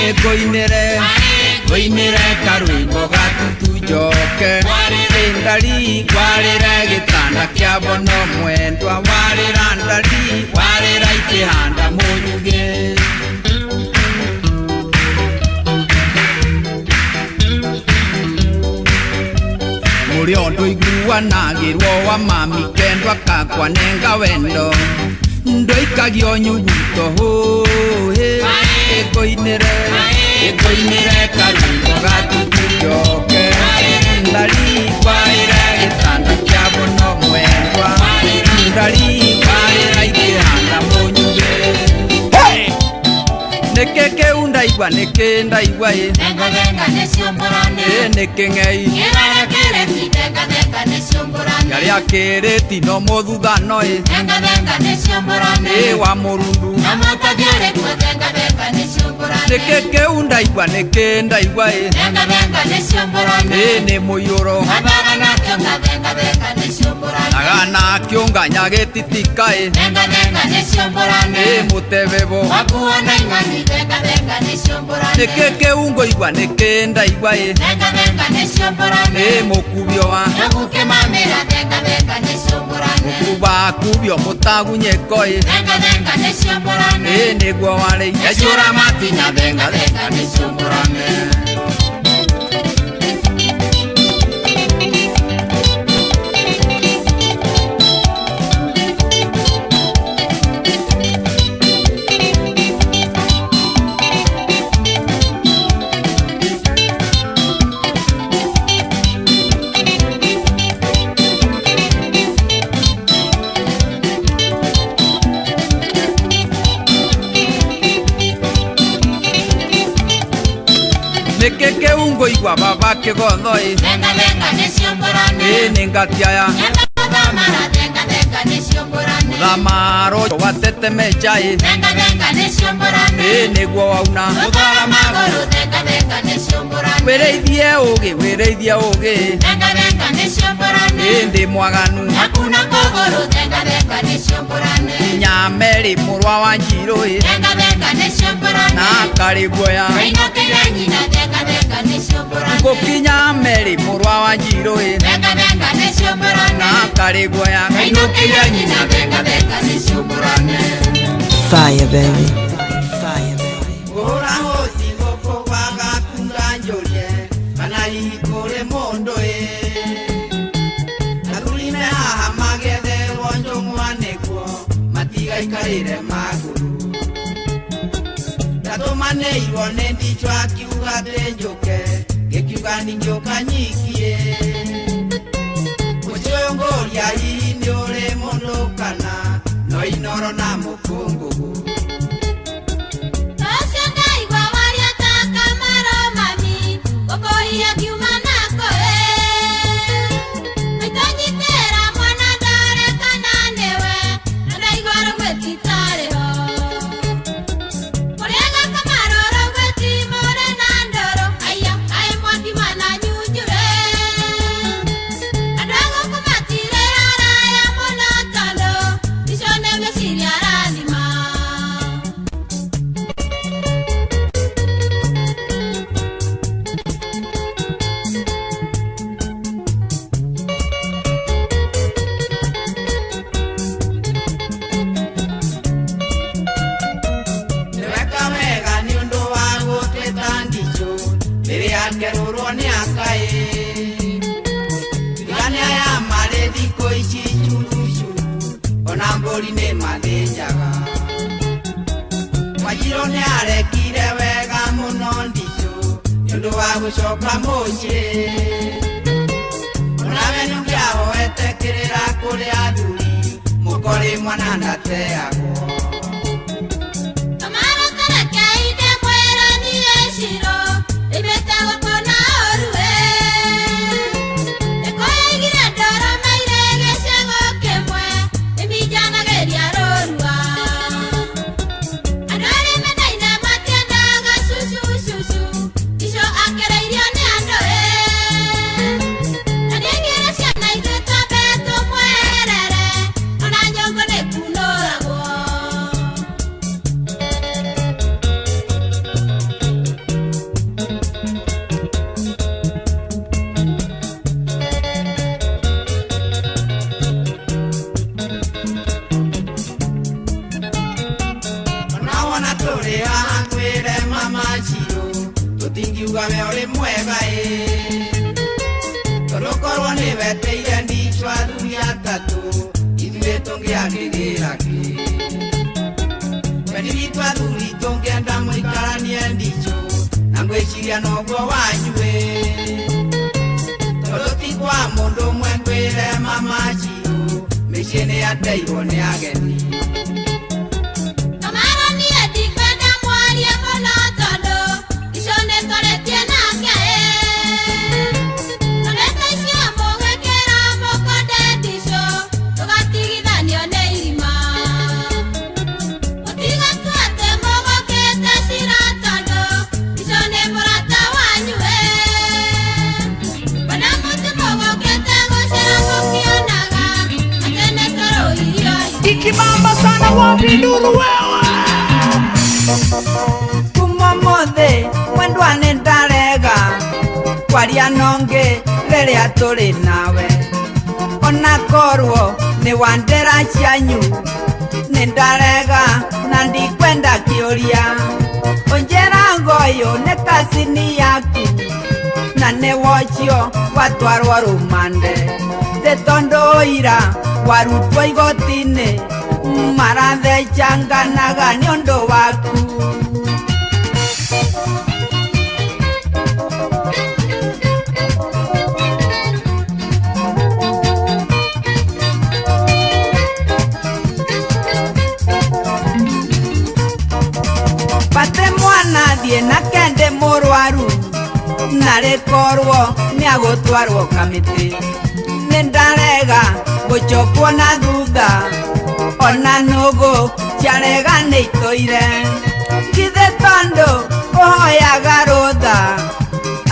ĩngũinĩre karwĩmbo gatutu njoke ndari kwarĩra gĩtanda kĩa mbono mwendwa warĩra ndari warĩra ikĩhanda mũnyugĩ mũrĩ ũndũ iguanagĩrwo wa mami kendwa kakwa nenga wendo ndoikagio nyuguto ĩngũinĩre karwĩmbo gatutu njoke ndari kwarĩra gĩtanda kĩa mbono mwendwa ndari kwarĩra ikĩhanda mũnyugĩ nĩkĩ kĩu ndaigua nĩkĩ ndaigua nĩkĩ ng'ei yarĩa kĩrĩti no mũthuthano wa mũrundu nĩkĩ kĩu ndaigua nĩkĩ ndaigua nĩ mũiyũro agana kĩũnganya gĩtitika mũtebebo nĩkĩ kĩu ngũigua nĩkĩ ndaigua mũkubio wa mũkuba kubio mũtagunyĩko nĩguo warĩithia ciũra matinya thenga thenga nĩciũmbũrane. Nĩkĩ kĩungo igua baba kĩgotho Thenga thenga nĩciũmbũrane. Nĩngatiaya Nyambathomara thenga thenga nĩciũmbũrane. thamaro watete meja Thenga thenga nĩciũmbũrane. nĩguo wauna Gũtwara magũrũ thenga thenga nĩciũmbũrane. wĩrĩithie ũgĩ Thenga thenga nĩciũmbũrane. ndĩ mwaganu Hakuna kũgũrũ thenga thenga nĩciũmbũrane. Nyameri mũrwa wa Njirũ Thenga thenga nĩciũmbũrane. na karĩ guoya Ainũkĩire nyina thenga thenga nĩciũmbũrane. Ngũkinya Meri mũrwa wa Njirũ Thenga thenga nĩciũmbũrane. na karĩ guoya Ainũkĩire nyina thenga thenga nĩciũmbũrane. Fire, baby. Fire, baby. Gũra hũti gũkũ gwagakunga njũrie kana hihi kũrĩ mũndũ athuri me haha magetherwo njũng'wa nĩguo matigaikarĩre magũrũ ndatũmanĩirwo nĩ ndichwa akiuga atĩ njũke gĩkiuga ningĩũka nyikie mũcũngũria hihi nĩ ũrĩ mũndũ kana no inoro na mũkũngũgũ Ũcio ndaigua waria ta Kamaro mami, gũkũhia kiuma nako Maitonyitĩra mwana ndarĩkana nĩwe, na ndaigua rũgwĩti tarĩ ho. Mũrĩega Kamaro rũgwĩti mũrĩ na ndũrũ, aya kaĩ mwaki mananyunjure. Andũ a gũkũ matirĩ araya mũno tondũ icio nĩ meciria rathima. Nĩweka wega nĩ ũndũ wa gũtwĩta ndichũ rĩrĩa ngerũrwo nĩ akaĩ tigania ya marĩ thikũ ici churucuru ona mbũri nĩ mathĩnjaga Wanjirũ nĩ arekire wega mũno ndichũ nĩ ũndũ wa gũcoka mũciĩ onawe nĩũngĩahoete kĩrĩra kũrĩ athuri mũkori mwana ndateagwo Kamaro tarekeire mwĩranie ciro, ĩmĩte gũkũ na ũrue. Nĩkũigire ndoro maire gĩcego kĩmwe, ĩminjanagĩria rũrua. Andũ arĩa menaine matiendaga cucu, icio akĩrĩirio nĩ andũ na nĩngire ciana ithuĩ twambe tũmwerere, ona nyũngũ nĩkunũragwo. Onawana tũrĩ haha twĩre mama Njirũ tũtingiuga we ũrĩ mwega tondũ korwo nĩ weteire ndichwa athuri atatũ ithuĩ tũngĩagĩrĩra kĩ wendi witũ athuri tũngĩenda mũikaranie ndichũ na ngwĩciria noguo wanyu tondũ ti kwa mũndũ ũmwe kwĩre mama Njirũ mĩciĩ nĩ yateirwo nĩ ageni Kamaro niĩ ndikwenda mwarie mũno tondũ icio nĩtũrĩtie nake. Tũrĩte icio mũgwĩkĩra mũkonde ndico, tũgatigithanio nĩ irima. Mũtigatue atĩ mũgũkĩte cira tondũ icio nĩ mũrata wanyu Ona mũtĩ mũgũkĩte gũcira mũkĩonaga atĩ nĩtũrũirio Ikibamba sana wapi nduru wewe. kuma mothe mwendwa nĩ ndarega kwaria nongĩ rĩrĩa tũrĩ nawe ona korwo nĩ wa ndera cianyu nĩ ndarega ndakioria onjera ngoyo ne kasini yaku na ne wochio watwarwo rumande te tondo ira warutwo igotine marathe changanaga ni ondo waku nadie na kende morwaru narekorwo ni agotwarwo kamiti nindarega guchopwo na thutha ona nugu ciarega ni itoire githe tondo uhoyaga rutha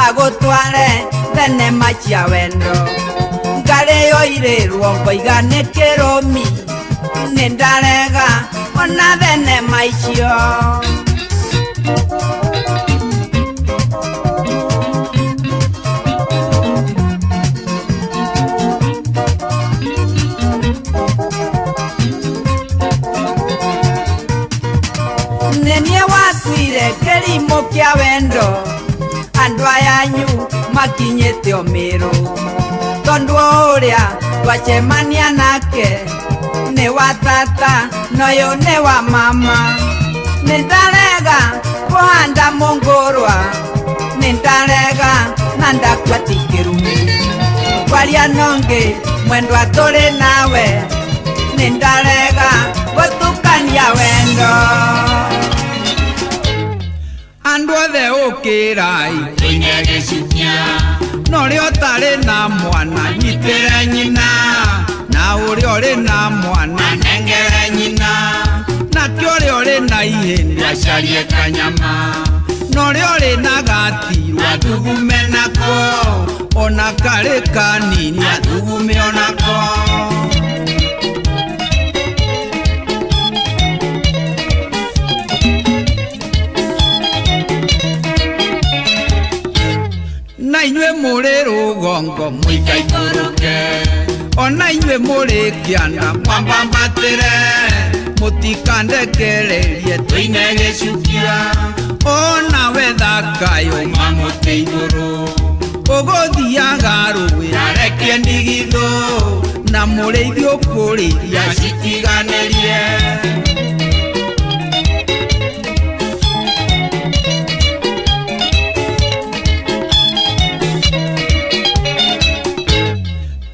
agotware thenema cia wendo ngarĩo irirwo ngoiga nĩ kĩrũmi nindarega ona thenema icio nenie watuire kĩrimũ kĩa wendo andũ ayanyu makinyĩte ũmĩrũ tondũ ũrĩa twacemania nake nĩ wa tata noyo nĩ wa mama nindarega kuhanda mungurwa nindarega na ndakwati kĩrumi kwaria nonge mwendwa tũrĩ nawe nindarega gũtukania wendo andũ othe ũkĩrai tũine gĩcukia no rĩo ũtarĩ na mwana nyitĩre nyina na ũrĩa ũrĩ na mwana nengere nyina nakĩo ũrĩa ũrĩ na ihĩndĩ acarie kanyama no rĩo ũrĩ na gatirũ athugume nako ona karĩ kanini athugume onako na inyuĩ mũrĩ rũgongo mũikaikũrũke ona inyuĩ mũrĩ kĩanda mwambambatĩre mũtikandekererie tũine gĩcukia ona wethakayũma mũtĩ igũrũ ũgũthiaga rũĩ arekie ndigithũ na mũrĩithi ũkũrĩithia citiganĩrie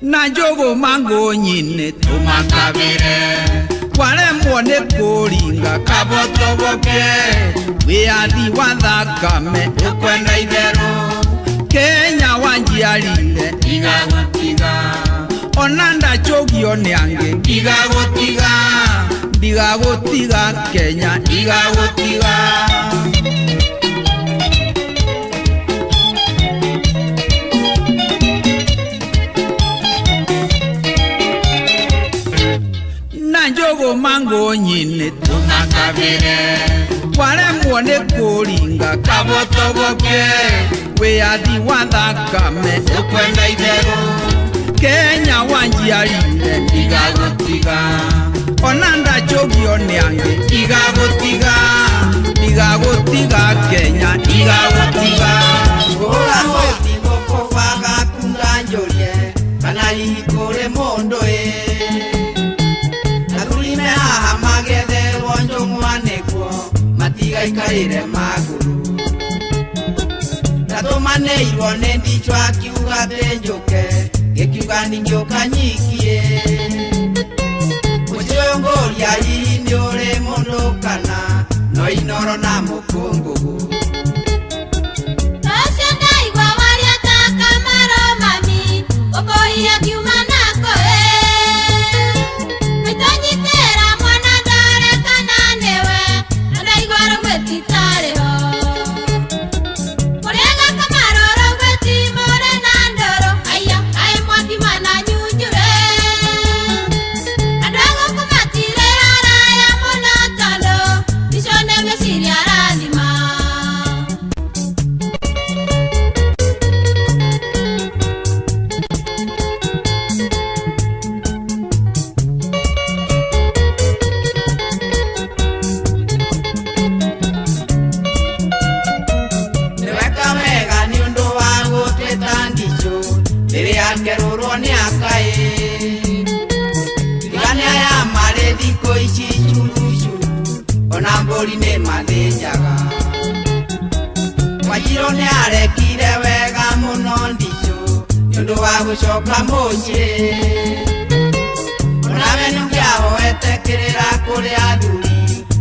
na njogo mango nyine tumakabire waremwo nĩ kũringa kabotoboke wĩathi wa thakame ũkwenda itherũ Kenya wanjiarire igagũtiga ona ndachogio nĩ angĩ ndigagũtiga Kenya igagũtiga njogo mango nyine tumakabire waremwo nĩ kũringa kabotoboke wĩathi wa thakame ũkwenda itherũ Kenya wanjiarire igagũtiga ona ndachogio nĩ angĩ igagũtiga Kenya igagũtiga ũgagũtigwo kũbaga kunganjũrie kana hihi kũrĩ mũndũ haha magetherwo njũng'wanĩkwo matigaikarĩre magũrũ ndatũmanĩirwo nĩ ndichwa akiuga atĩ njũke gĩkiuga ningĩũka nyikie mũcũngũria hihi nĩ ũrĩ mũndũ kana no inoro na mũkũngũgũ Rũciũ ndaigua waria ta Kamaro mami ũkũhia kiuma nako Mitonyitĩra mwana ndarekana nĩwe na ndaigua rũgwĩti tarĩho Mũrĩega Kamaro rũgwĩti mũrĩ na ndũrũ aya kaĩ mwaki mana nyunjure mbũri nĩ mathĩnjaga. Wanjirũ nĩ arekire wega mũno Ndicũ nĩ ũndũ wa gũcoka mũciĩ. Onawe nĩũngĩahoete kĩrĩra kũrĩ athuri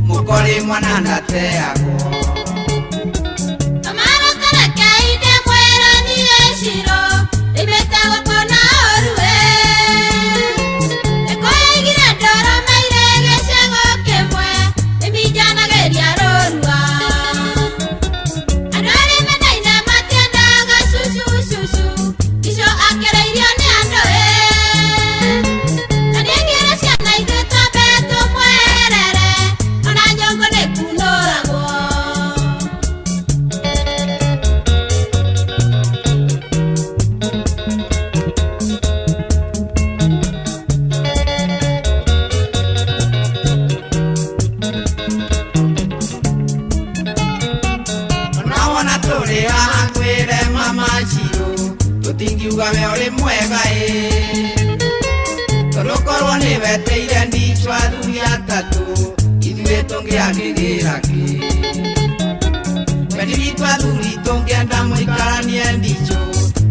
mũkori mwana ndateagwo. Tutingiugawe uri mwega tulukorwo ni weteire Ndicũ athuri atatu ithuĩ tũngĩagĩrĩra kĩ. Wendi witũ athuri tũngĩenda mũikaranie Ndicũ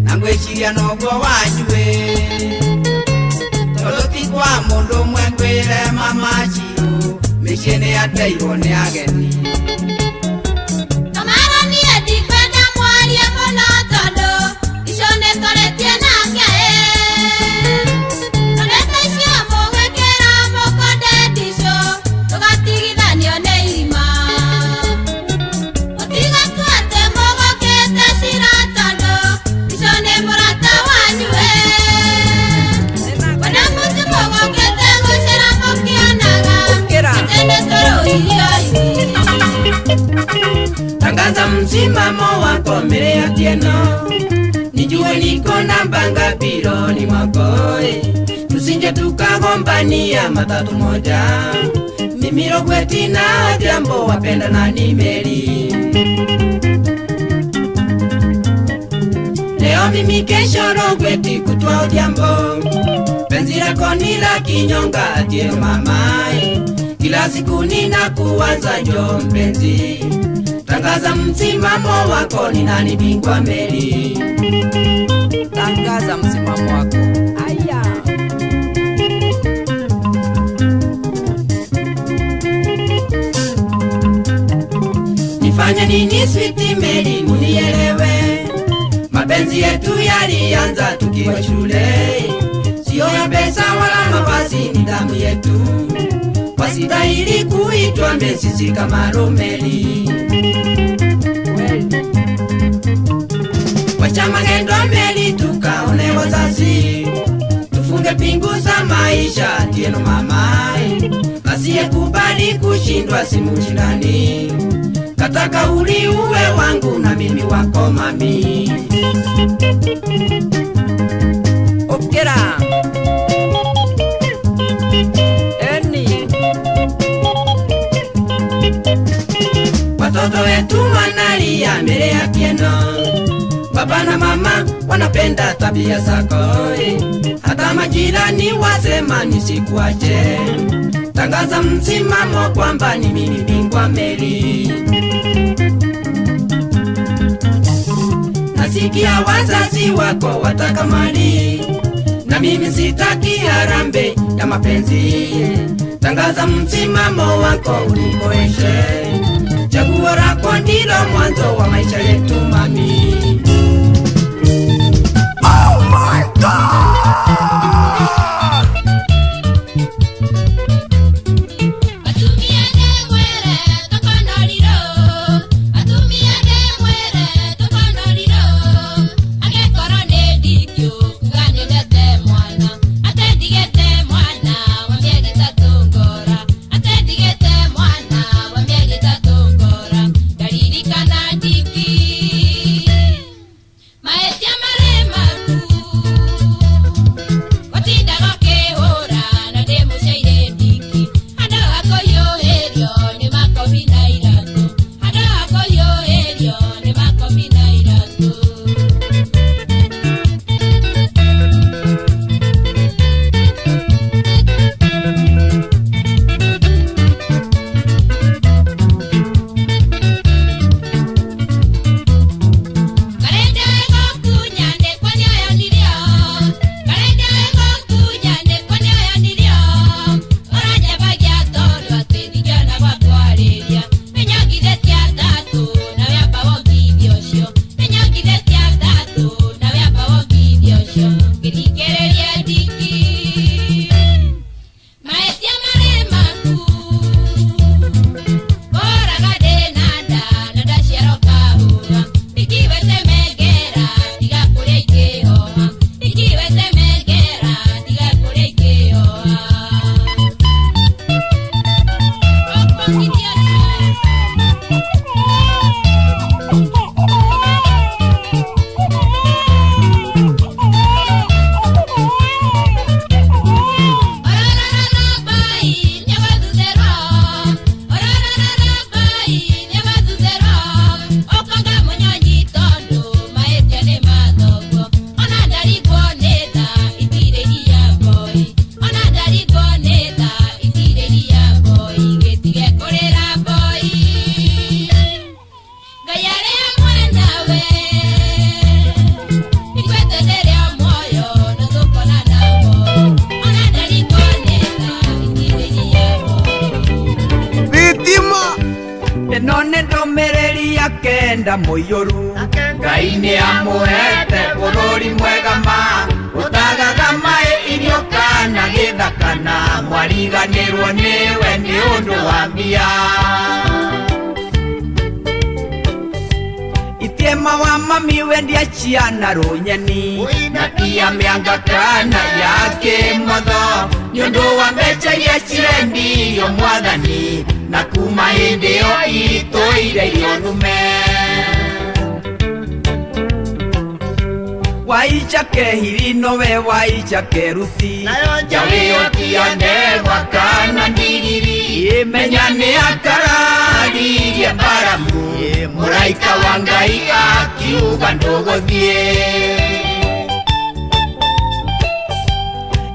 na ngwĩciria noguo wanyuĩ. Tondũ ti kwa mũndũ ũmwe kwĩre mama Cirũ mĩciĩ nĩ yateirwo nĩ ageni. Tangaza msimamo wako mbele ya Atieno, nijue niko namba ngapi rohoni mwako. Tusije tukagombania matatu moja, mimi Rogweti na Odhiambo wapenda na ni Meri. Leo mimi kesho Rogweti kutwa Odhiambo, penzi lako ni la kinyonga Atieno mamai. Kila siku ninakuwaza njoo mpenzi, tangaza msimamo wako ni nani bingwa Meri. Tangaza msimamo wako. Aya. Nifanye nini sweet Meri munielewe, mapenzi yetu yalianza tukiwa shule. Sio ya pesa wala mavazi, ni damu yetu, wasitahili kuitwa Messi kama Romeli. Wacha magendo Meri tukaone wazazi, tufunge pingu za maisha Atieno mamai. Asiyekubali kushindwa si mshindani, kata kauli uwe wangu na mimi wako mami. Okera watoto wetu wanalia mbele ya Atieno, baba na mama wanapenda tabia zako, hata majirani wasema nisikuache. Tangaza msimamo kwamba ni mimi bingwa Meri. Nasikia wazazi wako wataka mali, na mimi sitaki harambe ya mapenzi. Tangaza msimamo wako unikoeshe, chaguo lako ndilo mwanzo wa maisha yetu mami. Oh my God! Tiki akenda mũiyũru Ngai nĩ amũhete bũrũri mwega ma ũtagaga maĩ irio kana gĩthaka na mwariganĩrwo nĩwe nĩ ũndũ wa mbia Itiema wa mami wendia ciana rũnyeni na pia mĩanga kana yake motho nĩ ũndũ wa mbeca iria cirendio mwathani na kuma hĩndĩ ĩyo itũire irio nũme Waicha kehiri nowe waicha keruti Jawe otiane wakana ndiriri Menya nĩ akararirie mbaramu Mũraika wa Ngai akiuga ndũgũthiĩ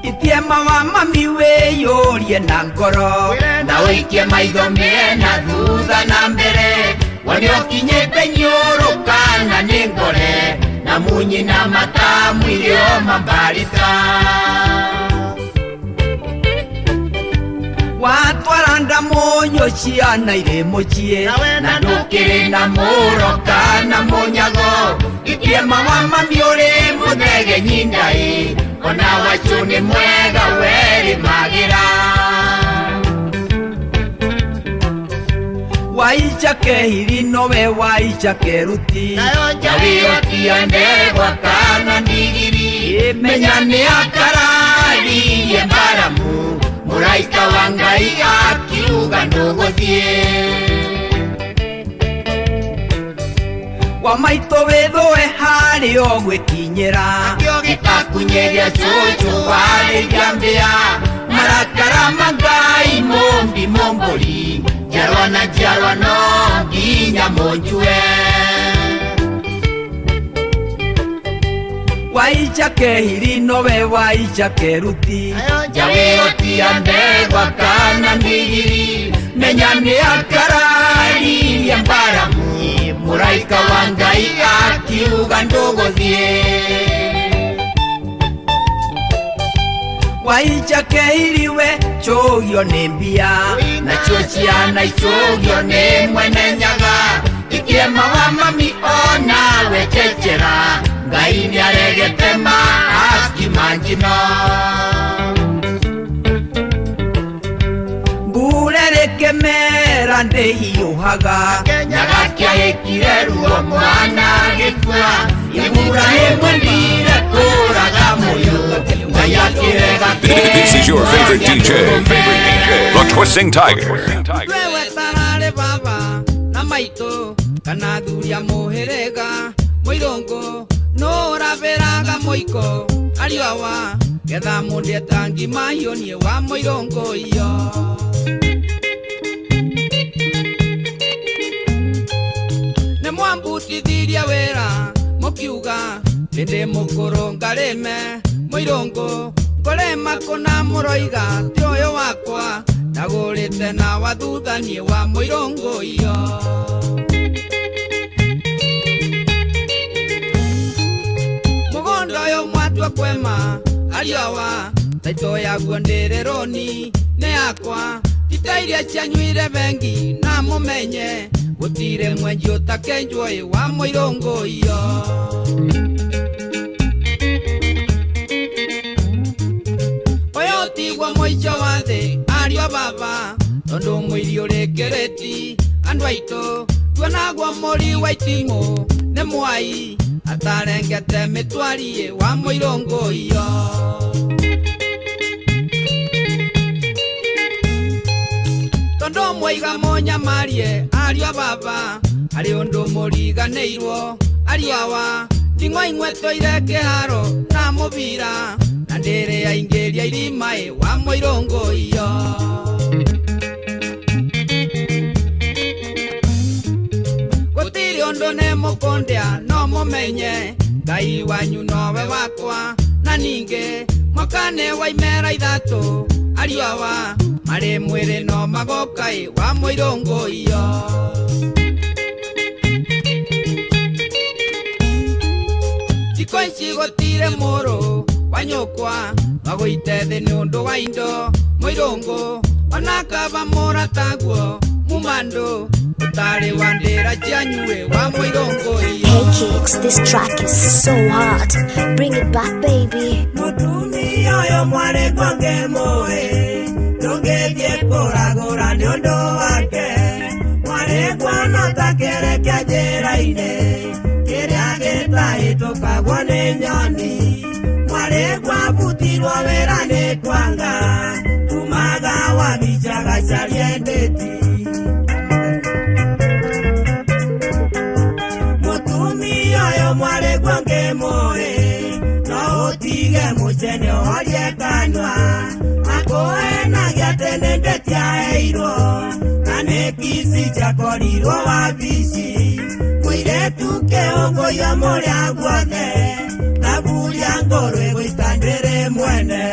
Itiema wa mami wĩyũrie na ngoro Na ũikie maitho mĩena thutha na mbere Wone ũkinyĩte nyũrũkana nĩ ngore Na munyi na matamu irio mambarita Watwara ndamonyo ciana irĩ mũciĩ Na ndũkĩrĩ na mũro kana mũnyago Itiema wa mami ũrĩ mũthegenyi ndai Ona wacu nĩ mwega werĩ magĩra Waicha kehiri nowe waicha keruti Jawe otiane wakana ndigiri Menya nĩ akararirie mbaramu Mũraika wa Ngai akiuga ndũgũthiĩ Wa maitũ wĩthũe harĩ o gwĩkinyĩra Gĩtakunyeria cũcũ warĩ njambĩa Marakara ma Ngai mũmbi mũmbũri Njiarwa na njiarwa no nginya mũnjue Waicha kehiri nowe waicha keruti Jawe otiande wakana ndigiri Menya nĩ akararirie mbaramu Mũraika wa Ngai akiuga ndũgũthiĩ Waicha kehiri we chogio nĩ mbia Nacio ciana icogio nĩ mwene nyaga Itiema wa mami ona we chechera Ngai nĩ aregete ma askimanjino Mbura rĩkĩmera ndĩhiũhaga Nyaga kĩahĩkire ruo mwana gĩkua Iburahĩmu ndire kũraga mũyũ Ngai akĩrega This is your favorite DJ, The Twisting Tiger. Wewe tararĩ baba na maitũ Kana thuria mũhĩrĩga Mũirongo no ũravĩraga mũiko Ariũ awa getha mũndũ etangima hiũnie wa mũirongo iyo Nĩ mwambutithirie wĩra mũkiuga Ndĩ mũkũrũ ngarĩme mũirongo Ngorema kũna mũroiga ti ũyũ wakwa Ndagũrĩte na wathuthanie wa mũirongo iyo Mũgũnda ũyũ mwatua kwema Ariũ awa taitũ yaguo ndĩrĩ roni nĩ yakwa Tita iria cianyuire bengi na mũmenye Gũtirĩ mwenji ũtakenjwo wa mũirongo iyo Ũyũ tigwo mũico wa thĩ ariũ a baba Tondũ mũiri ũrĩkĩrĩti andũ aitũ Tuonagwo mũri wa itimũ nĩ mwai Atarengete mĩtwarie wa mũirongo iyo Tondũ mwaiga mũnyamarie ariũ a baba Harĩ ũndũ mũriganĩirwo ariũ awa Nding'o ing'wetũire kĩharo na mũbira Na ndĩrĩ aingĩria irimaĩ wa mũirongo iyo Gũtirĩ ũndũ nĩ mũkũndĩa no mũmenye Ngai wanyu nowe wakwa na ningĩ mwaka nĩ waimera ithatũ ariũ awa Marĩ mwĩrĩ no magokai wa mũirongo iyo Thikũ ici gũtirĩ mũrũ wa nyũkwa Magũite thĩ nĩ ũndũ wa indo mũirongo Ona kaba mũrataguo mumandũ utari wandira janyue wa moigongoi. Hey Kicks, this track is so hard. Bring it back, baby. Mutumi oyo mware kwange moe, nongethie kũragũra nĩ ũndũ wake. Mware kwana takerekia njĩra-inĩ, kĩrĩa gĩtahĩtũkagwo nĩ nyoni. Mware kwabutirwo wĩra nĩ kwanga, tumaga wabicaga carie ndĩti. Mutumi oyo mware kwange moe, no utige mucene orie kanwa. Akoenagia tene ndetiaheirwo, na nĩ kisi chakorirwo wabici. Mũirĩtu kĩũngũyo mũrĩa guothe, taburia ngũrwe gũita ndĩrĩ mwene.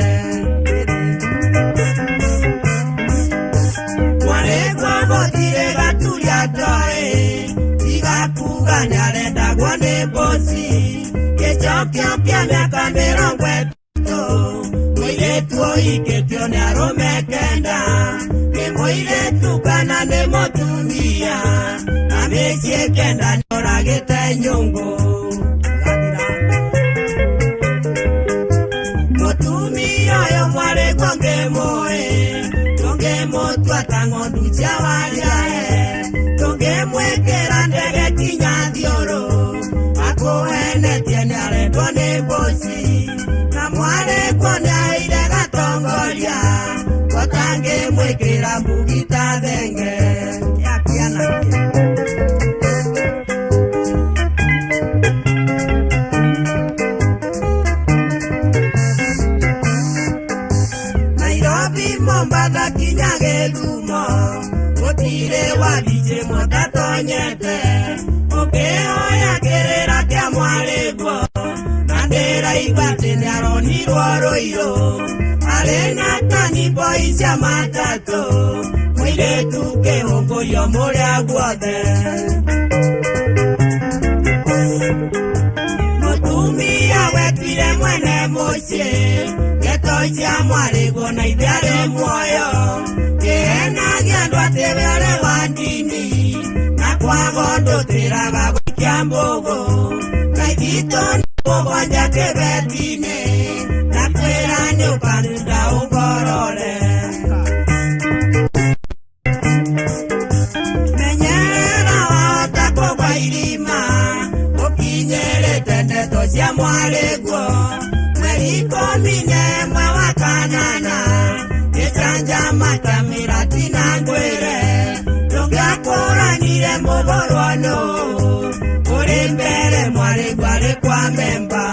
Mware gwabotire gaturia ndoĩ, tiga kuga nĩarendagwo nĩ bosi. Gĩcokio kĩa mĩaka 30, mũirĩtu ũhikĩtio nĩ arũme 9. Nĩ mũirĩtu kana nĩ mũtumia, na mĩciĩ 9 nĩoragĩte nyũngũ. Mũtumia ũyũ mware kwange moe, tũngĩmũtua ta ng'ondu cia wariae. Tũngĩmwĩkĩra ndege kinya thiũrũ, akũhenetie nĩarendwo nĩ bosi. Na mware kwa nĩaire gatongoria, gũtangĩmwĩkĩra mbugi ta thenge. Nairobi, Mombasa, kinya Gĩthumo, gũtirĩ wabici mũtatonyete. Ũkĩhoya kĩrĩra kĩa mwarĩguo, na ndĩraigua atĩ nĩaronirwo Rũirũ. Arĩ na kaniboi cia matatũ, mũirĩtu kĩũngũyo mũrĩa guothe. Mũtumia wetire mwene mũciĩ, ndeto cia mwarĩguo na ithe arĩ muoyo. Kĩhenagia andũ atĩ we arĩ wa ndini, na kwago ndũtĩraga gũikia mbũgũ. Na ithitũ nĩ mũgwanja kĩbeti-inĩ, na kwĩra nĩ ũkanunda ũngorore. Menyerera wahota kũgwa irima, ũkinyĩrĩte ndeto cia mwarĩguo. Mweri 11 wa kanana, gĩcanjamata mĩrati na ngwĩre. Ndũngĩakũranire mũborwo nũ, ũrĩ mbere mwarĩguo arĩ kwa memba.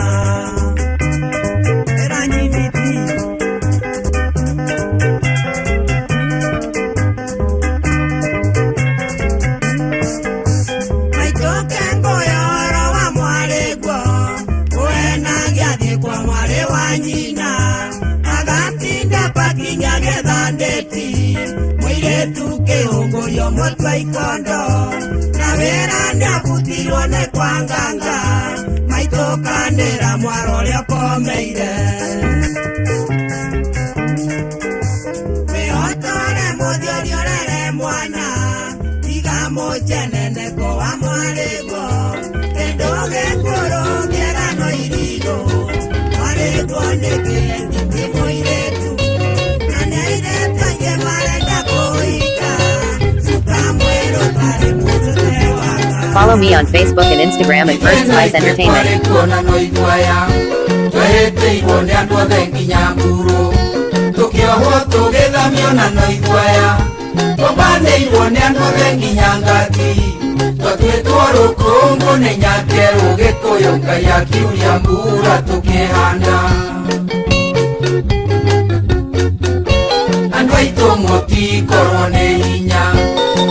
Mũirĩtu kĩũngũyo mũtwe ikondo, na wĩra nĩabutirwo nĩ kwa nganga. Maitũkanĩra mwaro ũrĩa ũkomeire. Wĩhotore mũthiori ũrere mwana, tiga mũceneneko wa mwarĩguo. Kĩndũ gĩkũrũ kĩerano irigũ, mwarĩguo nĩ kĩendi ti mũirĩtu. Na nĩairĩtu aingĩ marenda kũhika, cuka mwĩrũ tarĩ mũtũte waka. Follow me on Facebook and Instagram at First Spice Entertainment. Twehĩtĩirwo nĩ andũ othe nginya nguru, tũkĩohwo tũgĩthamio na no iguaya. Tũbanĩirwo nĩ andũ othe nginya ngati, twatuĩtwo rũkũngũ nĩ nyakerũ Gĩkũyũ. Ngai akiuria mbura tũkĩhanda. Andũ aitũ mũtikorwo nĩ hinya,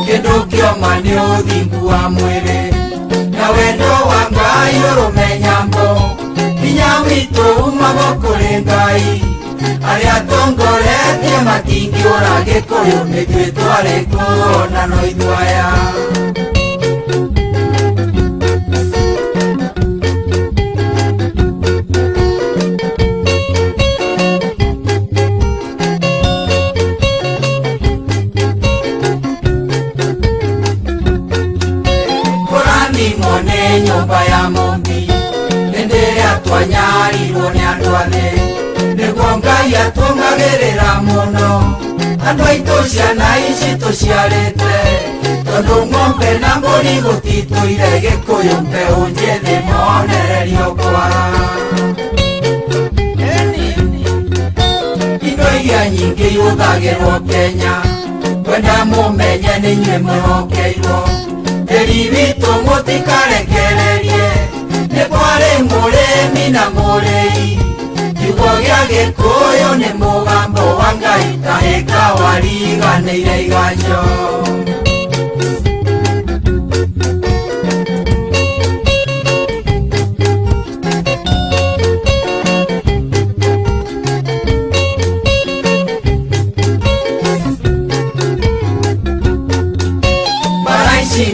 kĩndũ kĩoma nĩ ũthingu wa mwĩrĩ. Na wendo wa Ngai ũrũme nyambo, hinya witũ umaga kũrĩ Ngai. Arĩa tongoretie matingĩũra Gĩkũyũ, nĩthuĩ twarĩ kuo na no iguaya. nĩ nyũmba ya mũmbi hĩndĩ ĩrĩa twanyarirwo nĩ andũ athĩ nĩguo Ngai atũngagĩrĩra mũno andũ aitũ ciana ici tũciarĩte tondũ ng'ombe na mbũri gũtitũire Gĩkũyũ mbeũ njĩthĩ monererio kwara indo iria nyingĩ ihũthagĩrwo Kenya kwenda mũmenye nĩ inyuĩ mwĩhokeirwo tĩri witũ mũtikarekererie nĩ kwarĩ mũrĩmi na mũrĩi kiugo gĩa Gĩkũyũ nĩ mũgambo wa Ngai tahĩka wariganĩire iganjo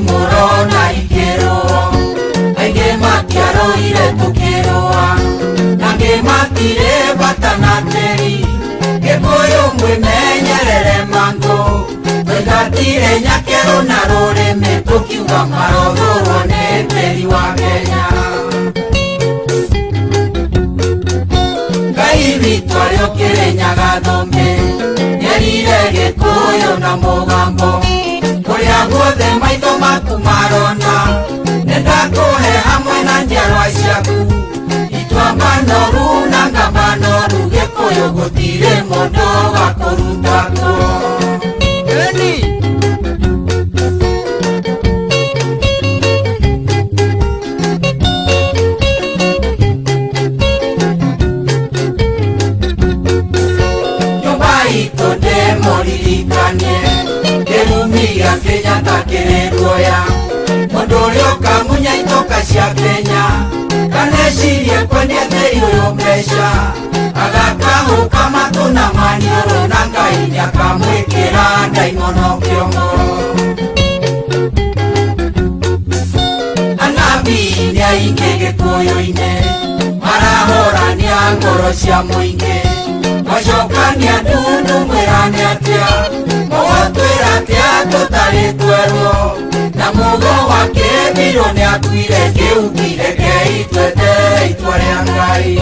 Murona ikĩrũo aingĩ matiarũire tũkĩrũa na angĩ matirĩ bata na tĩri Gĩkũyũ mwĩmenyerere mangũ tũigatire nyakerũ na rũrĩmĩ tũkiuga marothũrwo nĩ tĩri wa Kenya Ngai witũ arĩ o Kĩrĩnyaga thũmbĩ nĩerire Gĩkũyũ na mũgambo kũrĩa guothe maitho maku marona nĩndakũhe hamwe na njiarwa ciaku itua manoru na ngamba noru Gĩkũyũ gũtirĩ mũndũ gakũruta kuo nyũmba itũ ndĩmũririkanie kĩrumi gĩa Kenya takĩrĩ guoya mũndũ ũrĩa ũkamunya itoka cia Kenya kanecirie kwendia tĩri ũyũ mbeca agakahũka matũ na maniũrũ na Ngai nĩakamwĩkĩra ndaimono kĩongo anabii nĩ aingĩ Gĩkũyũ-inĩ marahũrania ngoro cia mũingĩ macokania ndundu mwĩrane atĩa mũgotwĩra atĩa tũtarĩ twerwo na mugo wake mbirwo nĩ akuire kĩu kire keitwete itua rĩa Ngai